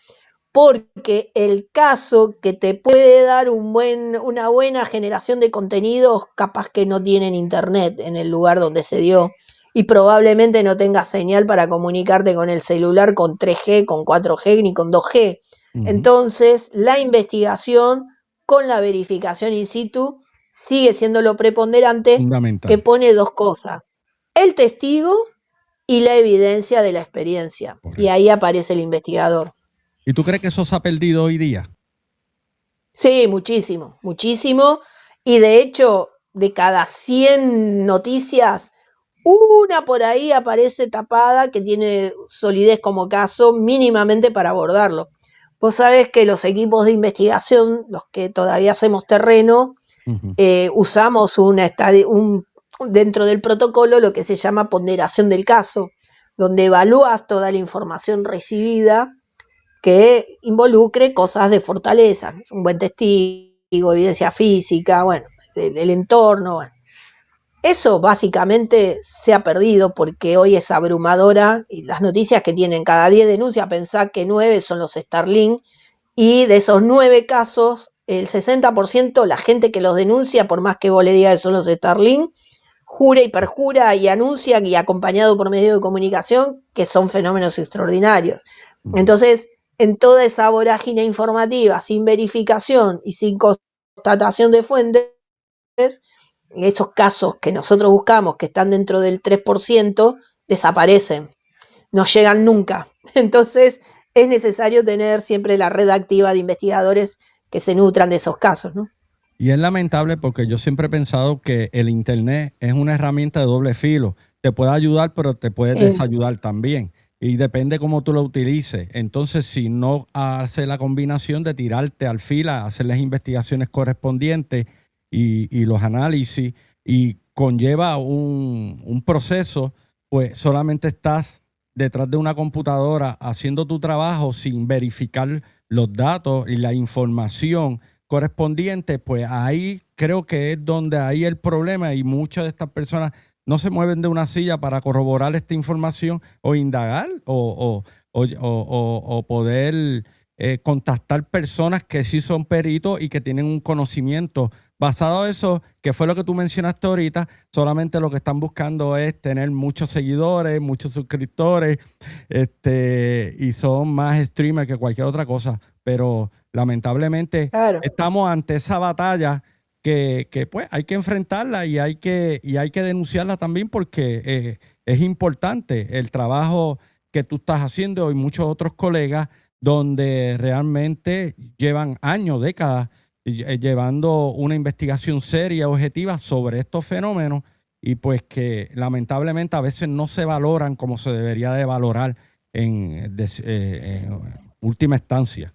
[SPEAKER 2] porque el caso que te puede dar una buena generación de contenidos, capaz que no tienen internet en el lugar donde se dio y probablemente no tengas señal para comunicarte con el celular con 3G, con 4G ni con 2G. Entonces, la investigación con la verificación in situ sigue siendo lo preponderante, que pone dos cosas: el testigo y la evidencia de la experiencia. Correcto. Y ahí aparece el investigador.
[SPEAKER 1] ¿Y tú crees que eso se ha perdido hoy día?
[SPEAKER 2] Sí, muchísimo, muchísimo. Y de hecho, de cada 100 noticias, una por ahí aparece tapada que tiene solidez como caso mínimamente para abordarlo. Vos sabés que los equipos de investigación, los que todavía hacemos terreno, usamos dentro del protocolo lo que se llama ponderación del caso, donde evalúas toda la información recibida que involucre cosas de fortaleza, un buen testigo, evidencia física, bueno, el entorno, bueno. Eso básicamente se ha perdido porque hoy es abrumadora y las noticias que tienen cada 10 denuncias, pensá que 9 son los Starlink, y de esos 9 casos, el 60% la gente que los denuncia, por más que vos le digas que son los Starlink, jura y perjura y anuncia, y acompañado por medios de comunicación, que son fenómenos extraordinarios. Entonces, en toda esa vorágine informativa, sin verificación y sin constatación de fuentes, esos casos que nosotros buscamos, que están dentro del 3%, desaparecen, no llegan nunca. Entonces, es necesario tener siempre la red activa de investigadores que se nutran de esos casos, ¿no?
[SPEAKER 1] Y es lamentable porque yo siempre he pensado que el Internet es una herramienta de doble filo. Te puede ayudar, pero te puede desayudar también. Y depende cómo tú lo utilices. Entonces, si no haces la combinación de tirarte al fila, hacer las investigaciones correspondientes y los análisis, y conlleva un proceso, pues solamente estás detrás de una computadora haciendo tu trabajo sin verificar los datos y la información correspondiente, pues ahí creo que es donde hay el problema, y muchas de estas personas no se mueven de una silla para corroborar esta información o indagar o poder contactar personas que sí son peritos y que tienen un conocimiento. Basado en eso, que fue lo que tú mencionaste ahorita, solamente lo que están buscando es tener muchos seguidores, muchos suscriptores, y son más streamers que cualquier otra cosa. Pero lamentablemente estamos ante esa batalla que pues hay que enfrentarla y hay que denunciarla también, porque es importante el trabajo que tú estás haciendo y muchos otros colegas, donde realmente llevan años, décadas, llevando una investigación seria, objetiva sobre estos fenómenos, y pues que lamentablemente a veces no se valoran como se debería de valorar en última instancia.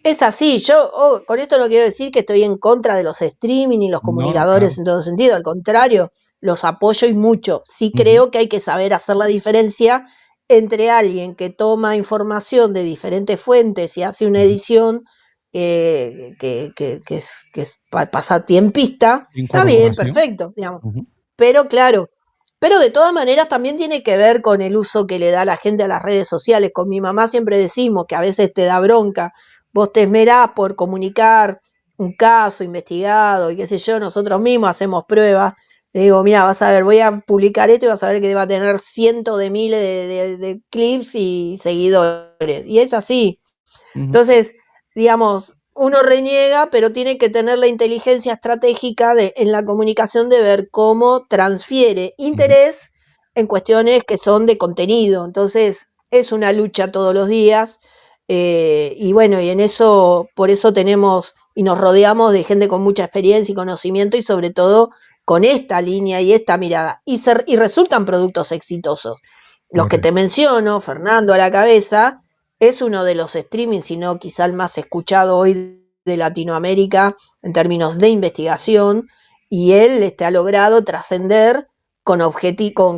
[SPEAKER 2] Es así, yo con esto no quiero decir que estoy en contra de los streaming y los comunicadores en todo sentido, al contrario, los apoyo y mucho. Sí creo que hay que saber hacer la diferencia entre alguien que toma información de diferentes fuentes y hace una edición que es pasatiempista, está bien, perfecto, digamos. Pero claro, pero de todas maneras también tiene que ver con el uso que le da la gente a las redes sociales. Con mi mamá siempre decimos que a veces te da bronca. Vos te esmerás por comunicar un caso investigado y qué sé yo, nosotros mismos hacemos pruebas. Le digo, mira, vas a ver, voy a publicar esto y vas a ver que va a tener cientos de miles de clips y seguidores. Y es así. Entonces, digamos, uno reniega, pero tiene que tener la inteligencia estratégica en la comunicación de ver cómo transfiere interés en cuestiones que son de contenido. Entonces, es una lucha todos los días. Y bueno, y en eso, por eso tenemos y nos rodeamos de gente con mucha experiencia y conocimiento, y sobre todo con esta línea y esta mirada. Y resultan productos exitosos. Los que te menciono, Fernando a la cabeza, es uno de los streamings, si no quizá el más escuchado hoy de Latinoamérica en términos de investigación, y él ha logrado trascender con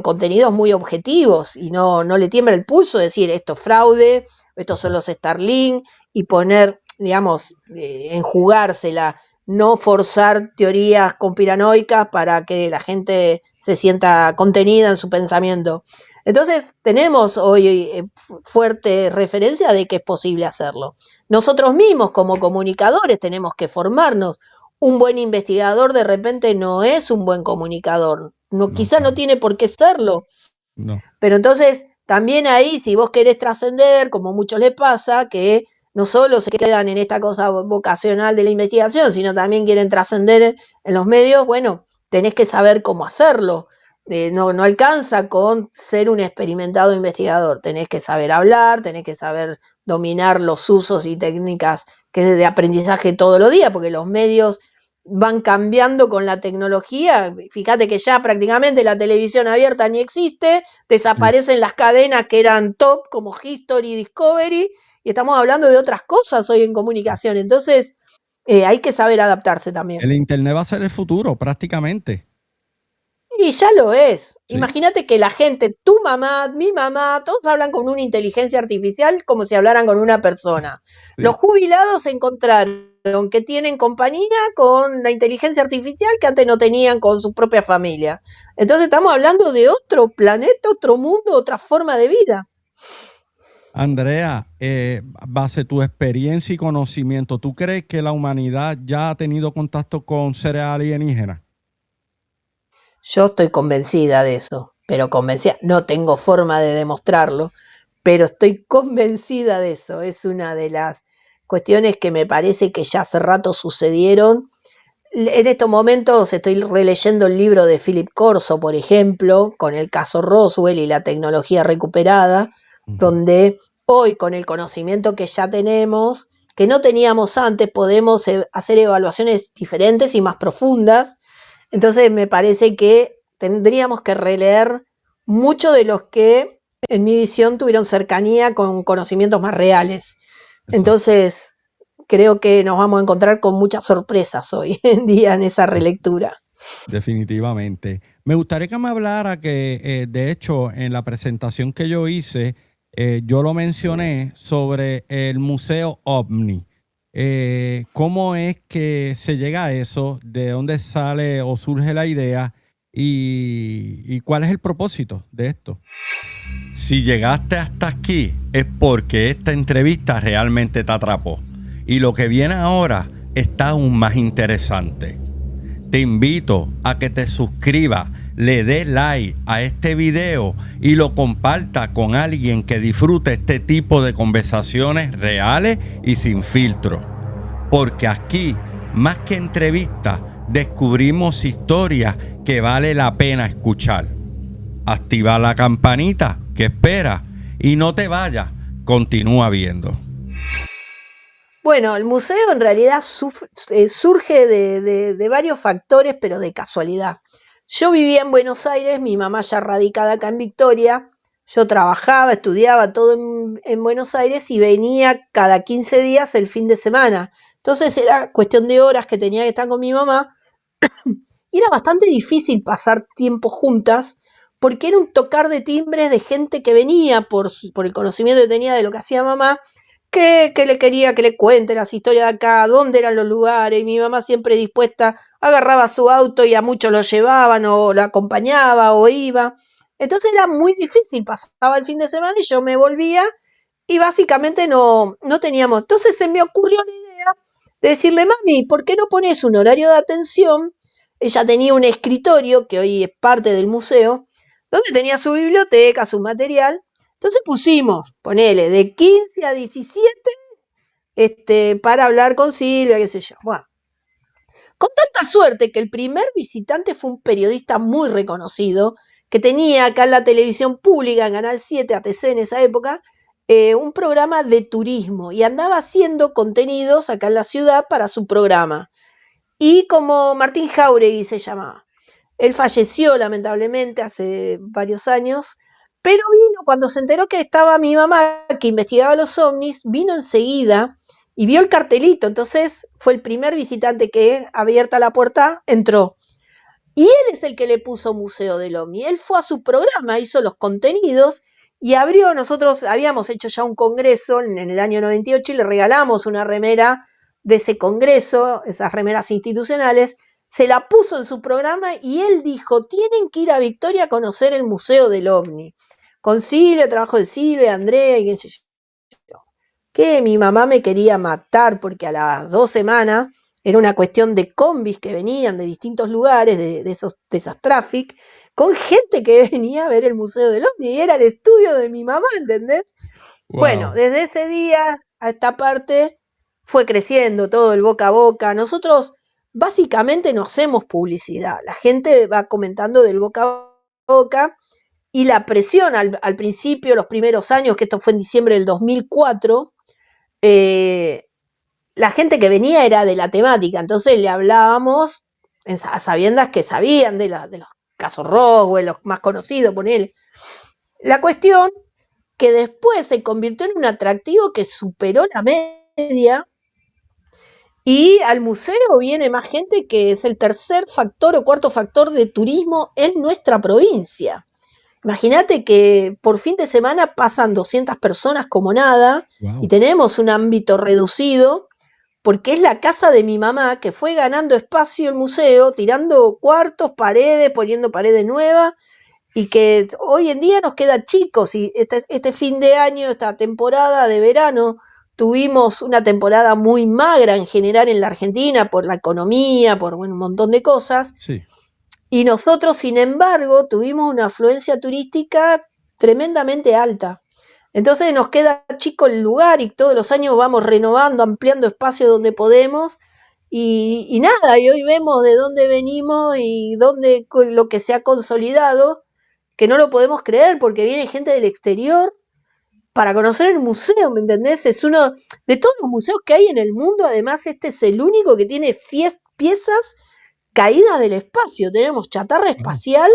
[SPEAKER 2] contenidos muy objetivos y no le tiembla el pulso decir esto es fraude, estos son los Starlink y poner, digamos, enjugársela, no forzar teorías conspiranoicas para que la gente se sienta contenida en su pensamiento. Entonces tenemos hoy fuerte referencia de que es posible hacerlo. Nosotros mismos como comunicadores tenemos que formarnos. Un buen investigador de repente no es un buen comunicador, quizás no tiene por qué serlo. No. Pero entonces también ahí, si vos querés trascender, como a muchos les pasa, que no solo se quedan en esta cosa vocacional de la investigación, sino también quieren trascender en los medios, bueno, tenés que saber cómo hacerlo. No alcanza con ser un experimentado investigador, tenés que saber hablar, tenés que saber dominar los usos y técnicas que es de aprendizaje todos los días, porque los medios van cambiando con la tecnología. Fíjate que ya prácticamente la televisión abierta ni existe, desaparecen las cadenas que eran top como History, Discovery, y estamos hablando de otras cosas hoy en comunicación. Entonces hay que saber adaptarse también.
[SPEAKER 1] El internet va a ser el futuro prácticamente.
[SPEAKER 2] Y ya lo es. Sí. Imagínate que la gente, tu mamá, mi mamá, todos hablan con una inteligencia artificial como si hablaran con una persona. Sí. Los jubilados encontraron que tienen compañía con la inteligencia artificial que antes no tenían con su propia familia. Entonces estamos hablando de otro planeta, otro mundo, otra forma de vida.
[SPEAKER 1] Andrea, base tu experiencia y conocimiento, ¿tú crees que la humanidad ya ha tenido contacto con seres alienígenas?
[SPEAKER 2] Yo estoy convencida de eso, pero convencida, no tengo forma de demostrarlo, pero estoy convencida de eso. Es una de las cuestiones que me parece que ya hace rato sucedieron. En estos momentos estoy releyendo el libro de Philip Corso, por ejemplo, con el caso Roswell y la tecnología recuperada, donde hoy con el conocimiento que ya tenemos, que no teníamos antes, podemos hacer evaluaciones diferentes y más profundas. Entonces me parece que tendríamos que releer mucho de los que en mi visión tuvieron cercanía con conocimientos más reales. Entonces creo que nos vamos a encontrar con muchas sorpresas hoy en día en esa relectura.
[SPEAKER 1] Definitivamente. Me gustaría que me hablara que, de hecho, en la presentación que yo hice, yo lo mencioné sobre el Museo OVNI. ¿Cómo es que se llega a eso? ¿De dónde sale o surge la idea? ¿Y cuál es el propósito de esto? Si llegaste hasta aquí es porque esta entrevista realmente te atrapó. Y lo que viene ahora está aún más interesante. Te invito a que te suscribas, le des like a este video y lo comparta con alguien que disfrute este tipo de conversaciones reales y sin filtro. Porque aquí, más que entrevistas, descubrimos historias que vale la pena escuchar. Activa la campanita, que espera, y no te vayas, continúa viendo.
[SPEAKER 2] Bueno, el museo en realidad surge de varios factores, pero de casualidad. Yo vivía en Buenos Aires, mi mamá ya radicada acá en Victoria, yo trabajaba, estudiaba todo en Buenos Aires y venía cada 15 días el fin de semana. Entonces era cuestión de horas que tenía que estar con mi mamá y era bastante difícil pasar tiempo juntas porque era un tocar de timbres de gente que venía por el conocimiento que tenía de lo que hacía mamá, que le quería que le cuente las historias de acá, dónde eran los lugares, y mi mamá siempre dispuesta, agarraba su auto y a muchos lo llevaban o la acompañaba o iba. Entonces era muy difícil, pasaba el fin de semana y yo me volvía y básicamente no teníamos. Entonces se me ocurrió la idea de decirle, mami, ¿por qué no pones un horario de atención? Ella tenía un escritorio que hoy es parte del museo, donde tenía su biblioteca, su material. Entonces pusimos, ponele, de 15 a 17 para hablar con Silvia, qué sé yo. Bueno, con tanta suerte que el primer visitante fue un periodista muy reconocido, que tenía acá en la televisión pública, en Canal 7, ATC en esa época, un programa de turismo y andaba haciendo contenidos acá en la ciudad para su programa. Y como Martín Jauregui se llamaba. Él falleció lamentablemente hace varios años, pero vino cuando se enteró que estaba mi mamá, que investigaba los ovnis, vino enseguida y vio el cartelito. Entonces fue el primer visitante que, abierta la puerta, entró. Y él es el que le puso Museo del OVNI. Él fue a su programa, hizo los contenidos y abrió, nosotros habíamos hecho ya un congreso en el año 98 y le regalamos una remera de ese congreso, esas remeras institucionales, se la puso en su programa y él dijo, tienen que ir a Victoria a conocer el Museo del OVNI. Con Silvia, trabajo de Silvia, Andrea y qué sé yo. Que mi mamá me quería matar porque a las 2 semanas era una cuestión de combis que venían de distintos lugares, de esas traffic, con gente que venía a ver el Museo del OVNI y era el estudio de mi mamá, ¿entendés?
[SPEAKER 1] Wow.
[SPEAKER 2] Bueno, desde ese día a esta parte fue creciendo todo el boca a boca. Nosotros básicamente no hacemos publicidad, la gente va comentando del boca a boca y la presión al principio, los primeros años, que esto fue en diciembre del 2004, la gente que venía era de la temática, entonces le hablábamos a sabiendas que sabían de los casos Roswell, los más conocidos, ponele. La cuestión que después se convirtió en un atractivo que superó la media y al museo viene más gente, que es el tercer factor o cuarto factor de turismo en nuestra provincia. Imagínate que por fin de semana pasan 200 personas como nada,
[SPEAKER 1] Wow.
[SPEAKER 2] y tenemos un ámbito reducido porque es la casa de mi mamá que fue ganando espacio el museo, tirando cuartos, paredes, poniendo paredes nuevas, y que hoy en día nos queda chicos. Y este fin de año, esta temporada de verano, tuvimos una temporada muy magra en general en la Argentina por la economía, por un montón de cosas.
[SPEAKER 1] Sí.
[SPEAKER 2] Y nosotros, sin embargo, tuvimos una afluencia turística tremendamente alta. Entonces nos queda chico el lugar y todos los años vamos renovando, ampliando espacio donde podemos. Y nada, y hoy vemos de dónde venimos y dónde lo que se ha consolidado, que no lo podemos creer porque viene gente del exterior para conocer el museo, ¿me entendés? Es uno de todos los museos que hay en el mundo, además este es el único que tiene piezas caídas del espacio. Tenemos chatarra espacial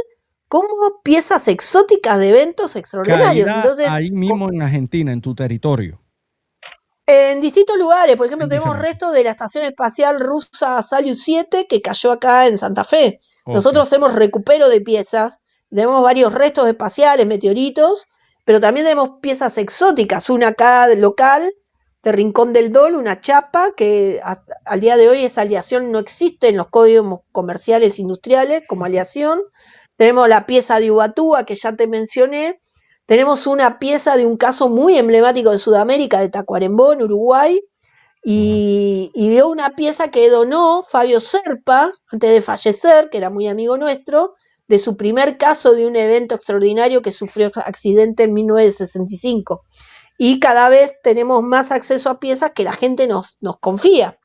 [SPEAKER 2] como piezas exóticas de eventos extraordinarios.
[SPEAKER 1] Caída
[SPEAKER 2] Entonces,
[SPEAKER 1] ahí mismo en Argentina, en tu territorio.
[SPEAKER 2] en distintos lugares, por ejemplo,
[SPEAKER 1] En
[SPEAKER 2] tenemos
[SPEAKER 1] diferentes.
[SPEAKER 2] restos de la estación espacial rusa Soyuz 7 que cayó acá en Santa Fe.
[SPEAKER 1] Okay.
[SPEAKER 2] Nosotros hacemos recupero de piezas, tenemos varios restos espaciales, meteoritos, pero también tenemos piezas exóticas, una acá local, de Rincón del Dol, una chapa que al día de hoy esa aleación no existe en los códigos comerciales industriales como aleación. Tenemos la pieza de Ubatuba que ya te mencioné. Tenemos una pieza de un caso muy emblemático de Sudamérica, de Tacuarembó, en Uruguay, y vio una pieza que donó Fabio Serpa, antes de fallecer, que era muy amigo nuestro, de su primer caso de un evento extraordinario que sufrió accidente en 1965. Y cada vez tenemos más acceso a piezas que la gente nos confía.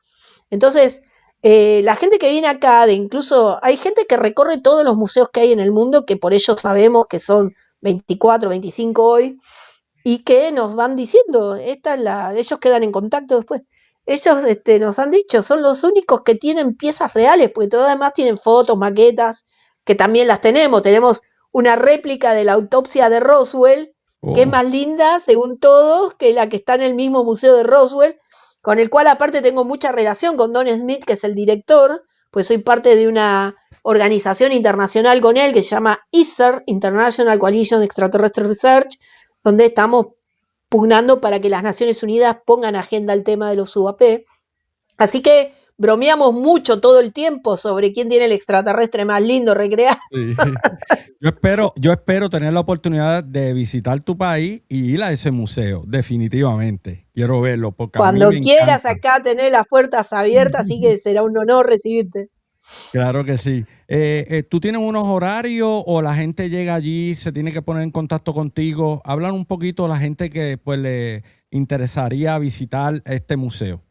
[SPEAKER 2] Entonces, la gente que viene acá, incluso hay gente que recorre todos los museos que hay en el mundo, que por ello sabemos que son 24, 25 hoy, y que nos van diciendo, ellos quedan en contacto después. Ellos nos han dicho, son los únicos que tienen piezas reales, porque todos además tienen fotos, maquetas, que también las tenemos. Tenemos una réplica de la autopsia de Roswell, que es más linda, según todos, que la que está en el mismo museo de Roswell, con el cual aparte tengo mucha relación con Don Smith, que es el director, pues soy parte de una organización internacional con él que se llama ISER, International Coalition Extraterrestrial Research, donde estamos pugnando para que las Naciones Unidas pongan agenda el tema de los UAP. Así que bromeamos mucho todo el tiempo sobre quién tiene el extraterrestre más lindo recreado.
[SPEAKER 1] Sí. Yo espero tener la oportunidad de visitar tu país y ir a ese museo, definitivamente. Quiero verlo porque
[SPEAKER 2] cuando
[SPEAKER 1] a mí me
[SPEAKER 2] quieras
[SPEAKER 1] encanta.
[SPEAKER 2] acá tener las puertas abiertas, así que será un honor recibirte.
[SPEAKER 1] Claro que sí. ¿Tú tienes unos horarios o la gente llega allí, se tiene que poner en contacto contigo? Hablan un poquito a la gente que pues le interesaría visitar este museo.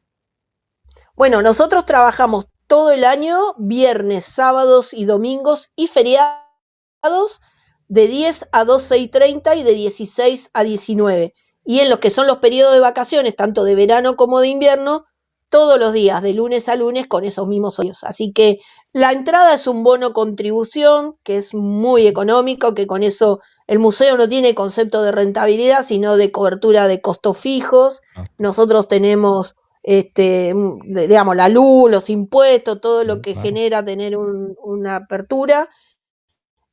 [SPEAKER 2] Bueno, nosotros trabajamos todo el año, viernes, sábados y domingos y feriados, de 10 a 12:30 y de 16 a 19. Y en lo que son los periodos de vacaciones, tanto de verano como de invierno, todos los días, de lunes a lunes, con esos mismos horarios. Así que la entrada es un bono contribución, que es muy económico, que con eso el museo no tiene concepto de rentabilidad, sino de cobertura de costos fijos. Nosotros tenemos digamos, la luz, los impuestos, todo lo que
[SPEAKER 1] Claro.
[SPEAKER 2] genera tener una apertura.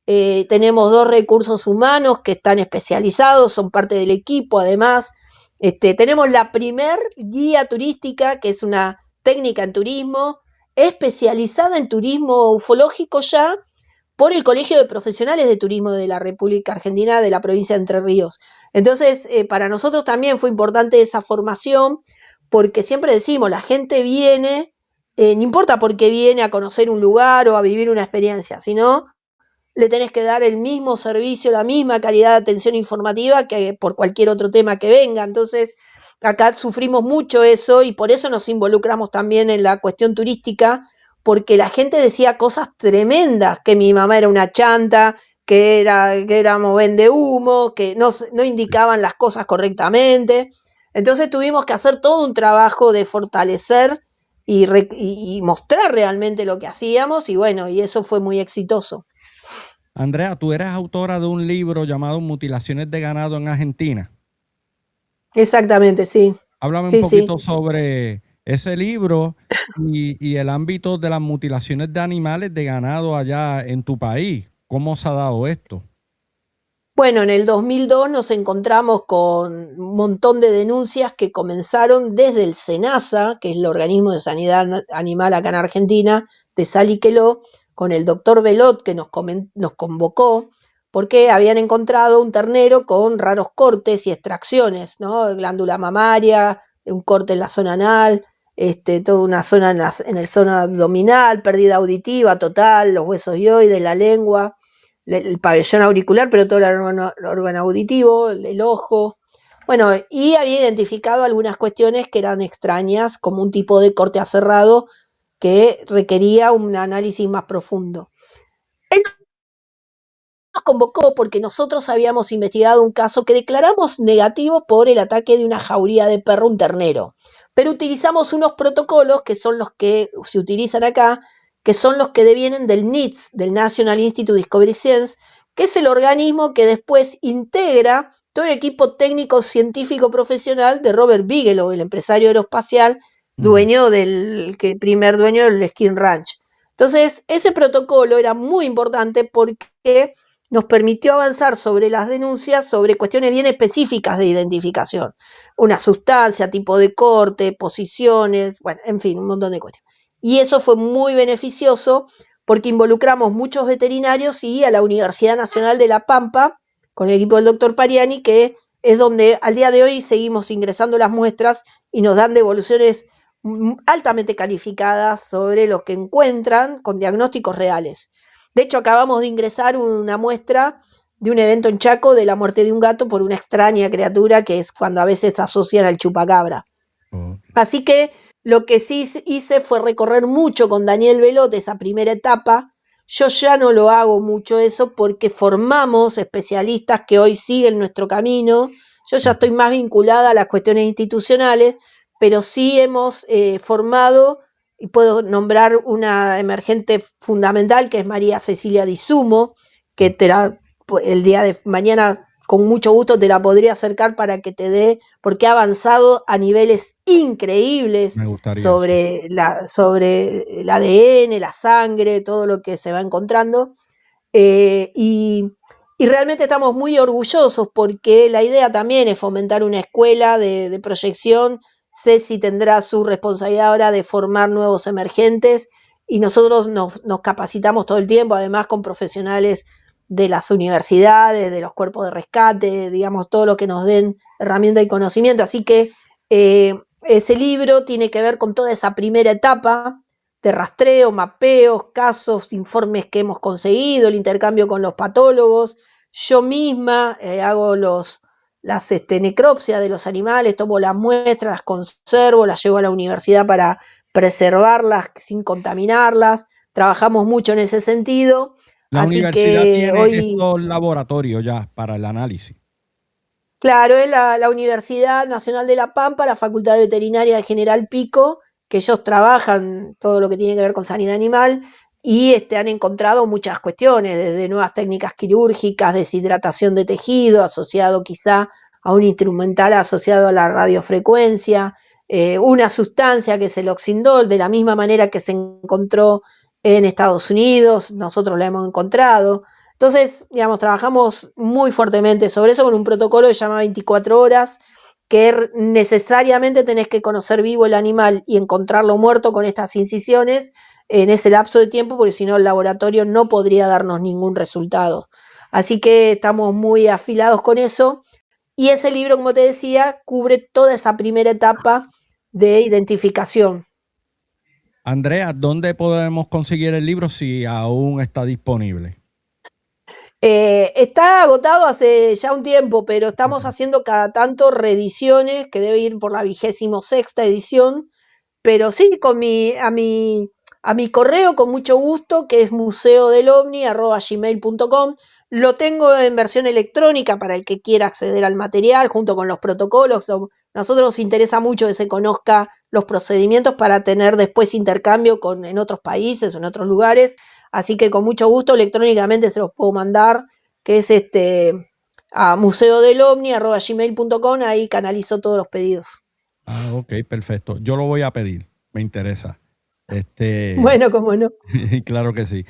[SPEAKER 2] Tenemos 2 recursos humanos que están especializados, son parte del equipo, además. Tenemos la primer guía turística, que es una técnica en turismo, especializada en turismo ufológico ya, por el Colegio de Profesionales de Turismo de la República Argentina, de la provincia de Entre Ríos. Entonces, para nosotros también fue importante esa formación, porque siempre decimos, la gente viene, no importa por qué viene a conocer un lugar o a vivir una experiencia, sino le tenés que dar el mismo servicio, la misma calidad de atención informativa que por cualquier otro tema que venga. Entonces, acá sufrimos mucho eso y por eso nos involucramos también en la cuestión turística, porque la gente decía cosas tremendas, que mi mamá era una chanta, que éramos vende humo, que no indicaban las cosas correctamente. Entonces tuvimos que hacer todo un trabajo de fortalecer y mostrar realmente lo que hacíamos y bueno, y eso fue muy exitoso.
[SPEAKER 1] Andrea, tú eres autora de un libro llamado Mutilaciones de ganado en Argentina.
[SPEAKER 2] Exactamente, sí.
[SPEAKER 1] Háblame un
[SPEAKER 2] Sí, sí.
[SPEAKER 1] poquito sobre ese libro y el ámbito de las mutilaciones de animales de ganado allá en tu país. ¿Cómo se ha dado esto?
[SPEAKER 2] Bueno, en el 2002 nos encontramos con un montón de denuncias que comenzaron desde el SENASA, que es el organismo de sanidad animal acá en Argentina, de Saliqueló, con el doctor Belot que nos convocó, porque habían encontrado un ternero con raros cortes y extracciones, ¿no? Glándula mamaria, un corte en la zona anal, toda una zona en el zona abdominal, pérdida auditiva total, los huesos hioides, la lengua, el pabellón auricular, pero todo el órgano auditivo, el ojo. Bueno, y había identificado algunas cuestiones que eran extrañas, como un tipo de corte aserrado que requería un análisis más profundo. Él nos convocó porque nosotros habíamos investigado un caso que declaramos negativo por el ataque de una jauría de perro, un ternero. Pero utilizamos unos protocolos que son los que se utilizan acá, que son los que devienen del NITS, del National Institute of Discovery Science, que es el organismo que después integra todo el equipo técnico científico profesional de Robert Bigelow, el empresario aeroespacial, dueño del primer dueño del Skin Ranch. Entonces, ese protocolo era muy importante porque nos permitió avanzar sobre las denuncias sobre cuestiones bien específicas de identificación. Una sustancia, tipo de corte, posiciones, bueno, en fin, un montón de cuestiones. Y eso fue muy beneficioso porque involucramos muchos veterinarios y a la Universidad Nacional de La Pampa, con el equipo del doctor Pariani, que es donde al día de hoy seguimos ingresando las muestras y nos dan devoluciones altamente calificadas sobre lo que encuentran con diagnósticos reales. De hecho, acabamos de ingresar una muestra de un evento en Chaco de la muerte de un gato por una extraña criatura que es cuando a veces asocian al chupacabra. Así que lo que sí hice fue recorrer mucho con Daniel Belot esa primera etapa. Yo ya no lo hago mucho eso porque formamos especialistas que hoy siguen nuestro camino. Yo ya estoy más vinculada a las cuestiones institucionales, pero sí hemos formado, y puedo nombrar una emergente fundamental que es María Cecilia Di Sumo, que el día de mañana con mucho gusto te la podría acercar para que te dé, porque ha avanzado a niveles increíbles sobre el ADN, la sangre, todo lo que se va encontrando. Y realmente estamos muy orgullosos porque la idea también es fomentar una escuela de proyección. Ceci tendrá su responsabilidad ahora de formar nuevos emergentes y nosotros nos capacitamos todo el tiempo, además con profesionales de las universidades, de los cuerpos de rescate, digamos, todo lo que nos den herramienta y conocimiento. Así que ese libro tiene que ver con toda esa primera etapa de rastreo, mapeos, casos, informes que hemos conseguido, el intercambio con los patólogos. Yo misma hago las necropsias de los animales, tomo las muestras, las conservo, las llevo a la universidad para preservarlas sin contaminarlas. Trabajamos mucho en ese sentido.
[SPEAKER 1] La
[SPEAKER 2] Así
[SPEAKER 1] universidad
[SPEAKER 2] que
[SPEAKER 1] tiene
[SPEAKER 2] hoy,
[SPEAKER 1] estos laboratorios ya para el análisis.
[SPEAKER 2] claro, es la Universidad Nacional de La Pampa, la Facultad de Veterinaria de General Pico, que ellos trabajan todo lo que tiene que ver con sanidad animal y han encontrado muchas cuestiones, desde nuevas técnicas quirúrgicas, deshidratación de tejido, asociado quizá a un instrumental asociado a la radiofrecuencia, una sustancia que es el oxindol, de la misma manera que se encontró en Estados Unidos, nosotros la hemos encontrado. Entonces, digamos, trabajamos muy fuertemente sobre eso con un protocolo que se llama 24 horas, que necesariamente tenés que conocer vivo el animal y encontrarlo muerto con estas incisiones en ese lapso de tiempo, porque si no el laboratorio no podría darnos ningún resultado. Así que estamos muy afilados con eso. Y ese libro, como te decía, cubre toda esa primera etapa de identificación.
[SPEAKER 1] Andrea, ¿dónde podemos conseguir el libro si aún está disponible?
[SPEAKER 2] Está agotado hace ya un tiempo, pero estamos haciendo cada tanto reediciones, que debe ir por la 26ª edición, pero sí, a mi correo con mucho gusto, que es museodelomni@gmail.com. Lo tengo en versión electrónica para el que quiera acceder al material, junto con los protocolos. A nosotros nos interesa mucho que se conozca los procedimientos para tener después intercambio en otros países o en otros lugares. Así que con mucho gusto electrónicamente se los puedo mandar, que es a museodelomni@gmail.com. Ahí canalizo todos los pedidos.
[SPEAKER 1] Ah, ok, perfecto. Yo lo voy a pedir, me interesa.
[SPEAKER 2] Bueno, cómo no.
[SPEAKER 1] Claro que sí.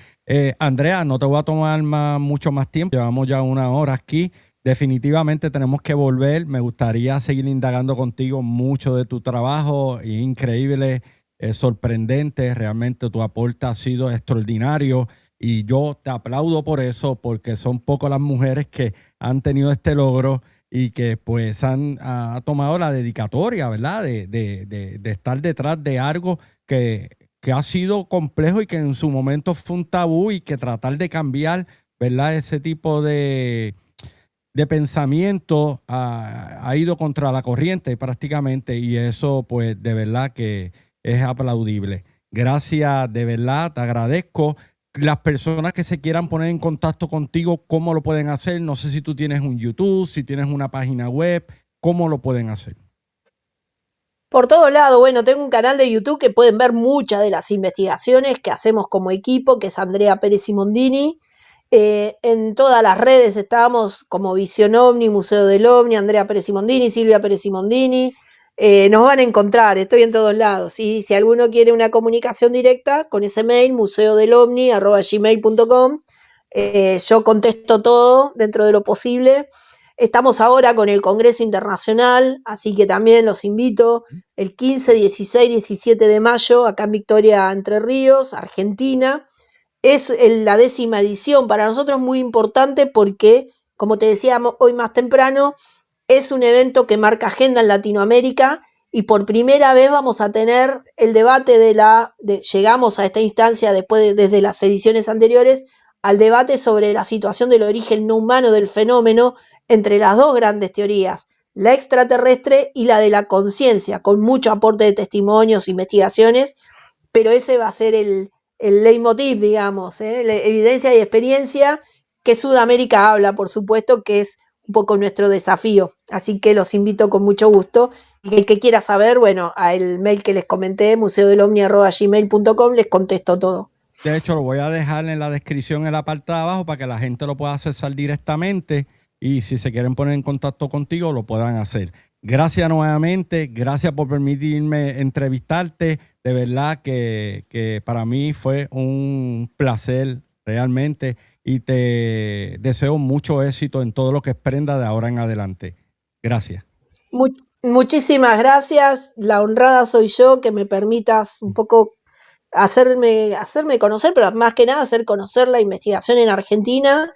[SPEAKER 1] Andrea, no te voy a tomar mucho más tiempo. Llevamos ya 1 hora aquí. Definitivamente tenemos que volver. Me gustaría seguir indagando contigo mucho de tu trabajo. Increíble, sorprendente. Realmente tu aporte ha sido extraordinario. Y yo te aplaudo por eso, porque son pocas las mujeres que han tenido este logro y que pues ha tomado la dedicatoria, ¿verdad? De estar detrás de algo que ha sido complejo y que en su momento fue un tabú y que tratar de cambiar, ¿verdad? Ese tipo de pensamiento ha ido contra la corriente prácticamente y eso pues de verdad que es aplaudible. Gracias, de verdad, te agradezco. Las personas que se quieran poner en contacto contigo, ¿cómo lo pueden hacer? No sé si tú tienes un YouTube, si tienes una página web, ¿cómo lo pueden hacer?
[SPEAKER 2] Por todos lados, bueno, tengo un canal de YouTube que pueden ver muchas de las investigaciones que hacemos como equipo, que es Andrea Pérez Simondini. En todas las redes estábamos como Visión Omni, Museo del Omni, Andrea Pérez Simondini, Silvia Pérez Simondini. Nos van a encontrar, estoy en todos lados. Y si alguno quiere una comunicación directa, con ese mail, museodelomni@gmail.com, yo contesto todo dentro de lo posible. Estamos ahora con el Congreso Internacional, así que también los invito el 15, 16, 17 de mayo, acá en Victoria, Entre Ríos, Argentina. Es la 10ª edición, para nosotros muy importante porque, como te decía hoy más temprano, es un evento que marca agenda en Latinoamérica y por primera vez vamos a tener el debate llegamos a esta instancia desde las ediciones anteriores, al debate sobre la situación del origen no humano del fenómeno entre las dos grandes teorías, la extraterrestre y la de la conciencia, con mucho aporte de testimonios, investigaciones, pero ese va a ser el leitmotiv, digamos, la evidencia y experiencia que Sudamérica habla, por supuesto, que es un poco nuestro desafío. Así que los invito con mucho gusto. Y el que quiera saber, bueno, al mail que les comenté, museodelomni@gmail.com, les contesto todo.
[SPEAKER 1] De hecho, lo voy a dejar en la descripción en la parte de abajo para que la gente lo pueda accesar directamente y si se quieren poner en contacto contigo, lo puedan hacer. Gracias nuevamente, gracias por permitirme entrevistarte. De verdad que para mí fue un placer realmente y te deseo mucho éxito en todo lo que emprenda de ahora en adelante. Gracias.
[SPEAKER 2] Muchísimas gracias. La honrada soy yo, que me permitas un poco hacerme conocer, pero más que nada hacer conocer la investigación en Argentina.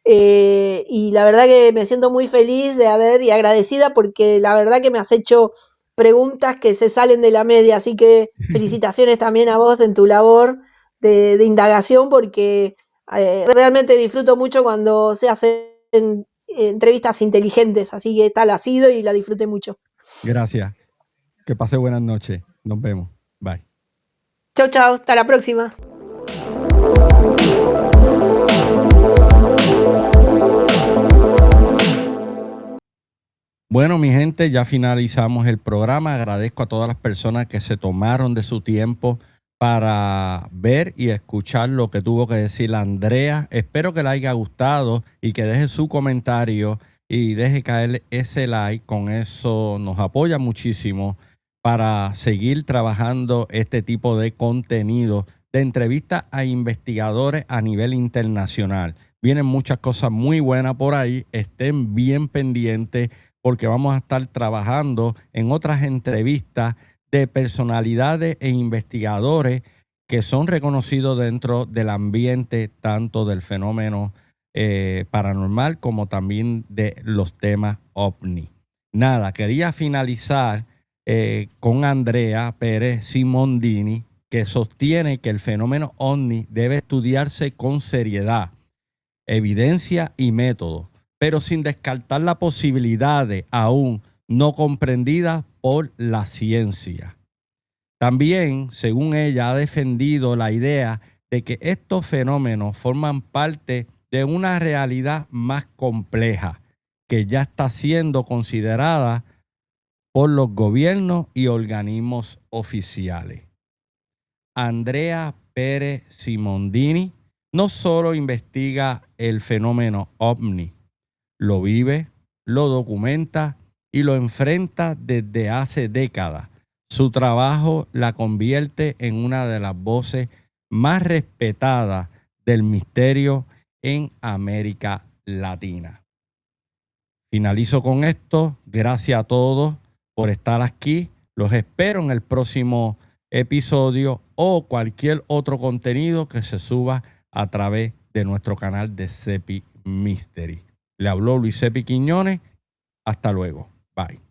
[SPEAKER 2] Y la verdad que me siento muy feliz y agradecida porque la verdad que me has hecho preguntas que se salen de la media, así que felicitaciones también a vos en tu labor de indagación porque realmente disfruto mucho cuando se hacen entrevistas inteligentes, así que tal ha sido y la disfruté mucho.
[SPEAKER 1] Gracias. Que pase buenas noches. Nos vemos. Bye.
[SPEAKER 2] Chau, chau, hasta la próxima.
[SPEAKER 1] Bueno, mi gente, ya finalizamos el programa. Agradezco a todas las personas que se tomaron de su tiempo para ver y escuchar lo que tuvo que decir Andrea. Espero que le haya gustado y que deje su comentario y deje caer ese like. Con eso nos apoya muchísimo. para seguir trabajando este tipo de contenido de entrevistas a investigadores a nivel internacional. Vienen muchas cosas muy buenas por ahí. Estén bien pendientes porque vamos a estar trabajando en otras entrevistas de personalidades e investigadores que son reconocidos dentro del ambiente tanto del fenómeno paranormal como también de los temas OVNI. Nada, quería finalizar con Andrea Pérez Simondini, que sostiene que el fenómeno OVNI debe estudiarse con seriedad, evidencia y método, pero sin descartar la posibilidad de aún no comprendida por la ciencia. También, según ella, ha defendido la idea de que estos fenómenos forman parte de una realidad más compleja que ya está siendo considerada por los gobiernos y organismos oficiales. Andrea Pérez Simondini no solo investiga el fenómeno OVNI, lo vive, lo documenta y lo enfrenta desde hace décadas. Su trabajo la convierte en una de las voces más respetadas del misterio en América Latina. Finalizo con esto. Gracias a todos por estar aquí. Los espero en el próximo episodio o cualquier otro contenido que se suba a través de nuestro canal de Cepi Mystery. Le habló Luis Cepi Quiñones. Hasta luego. Bye.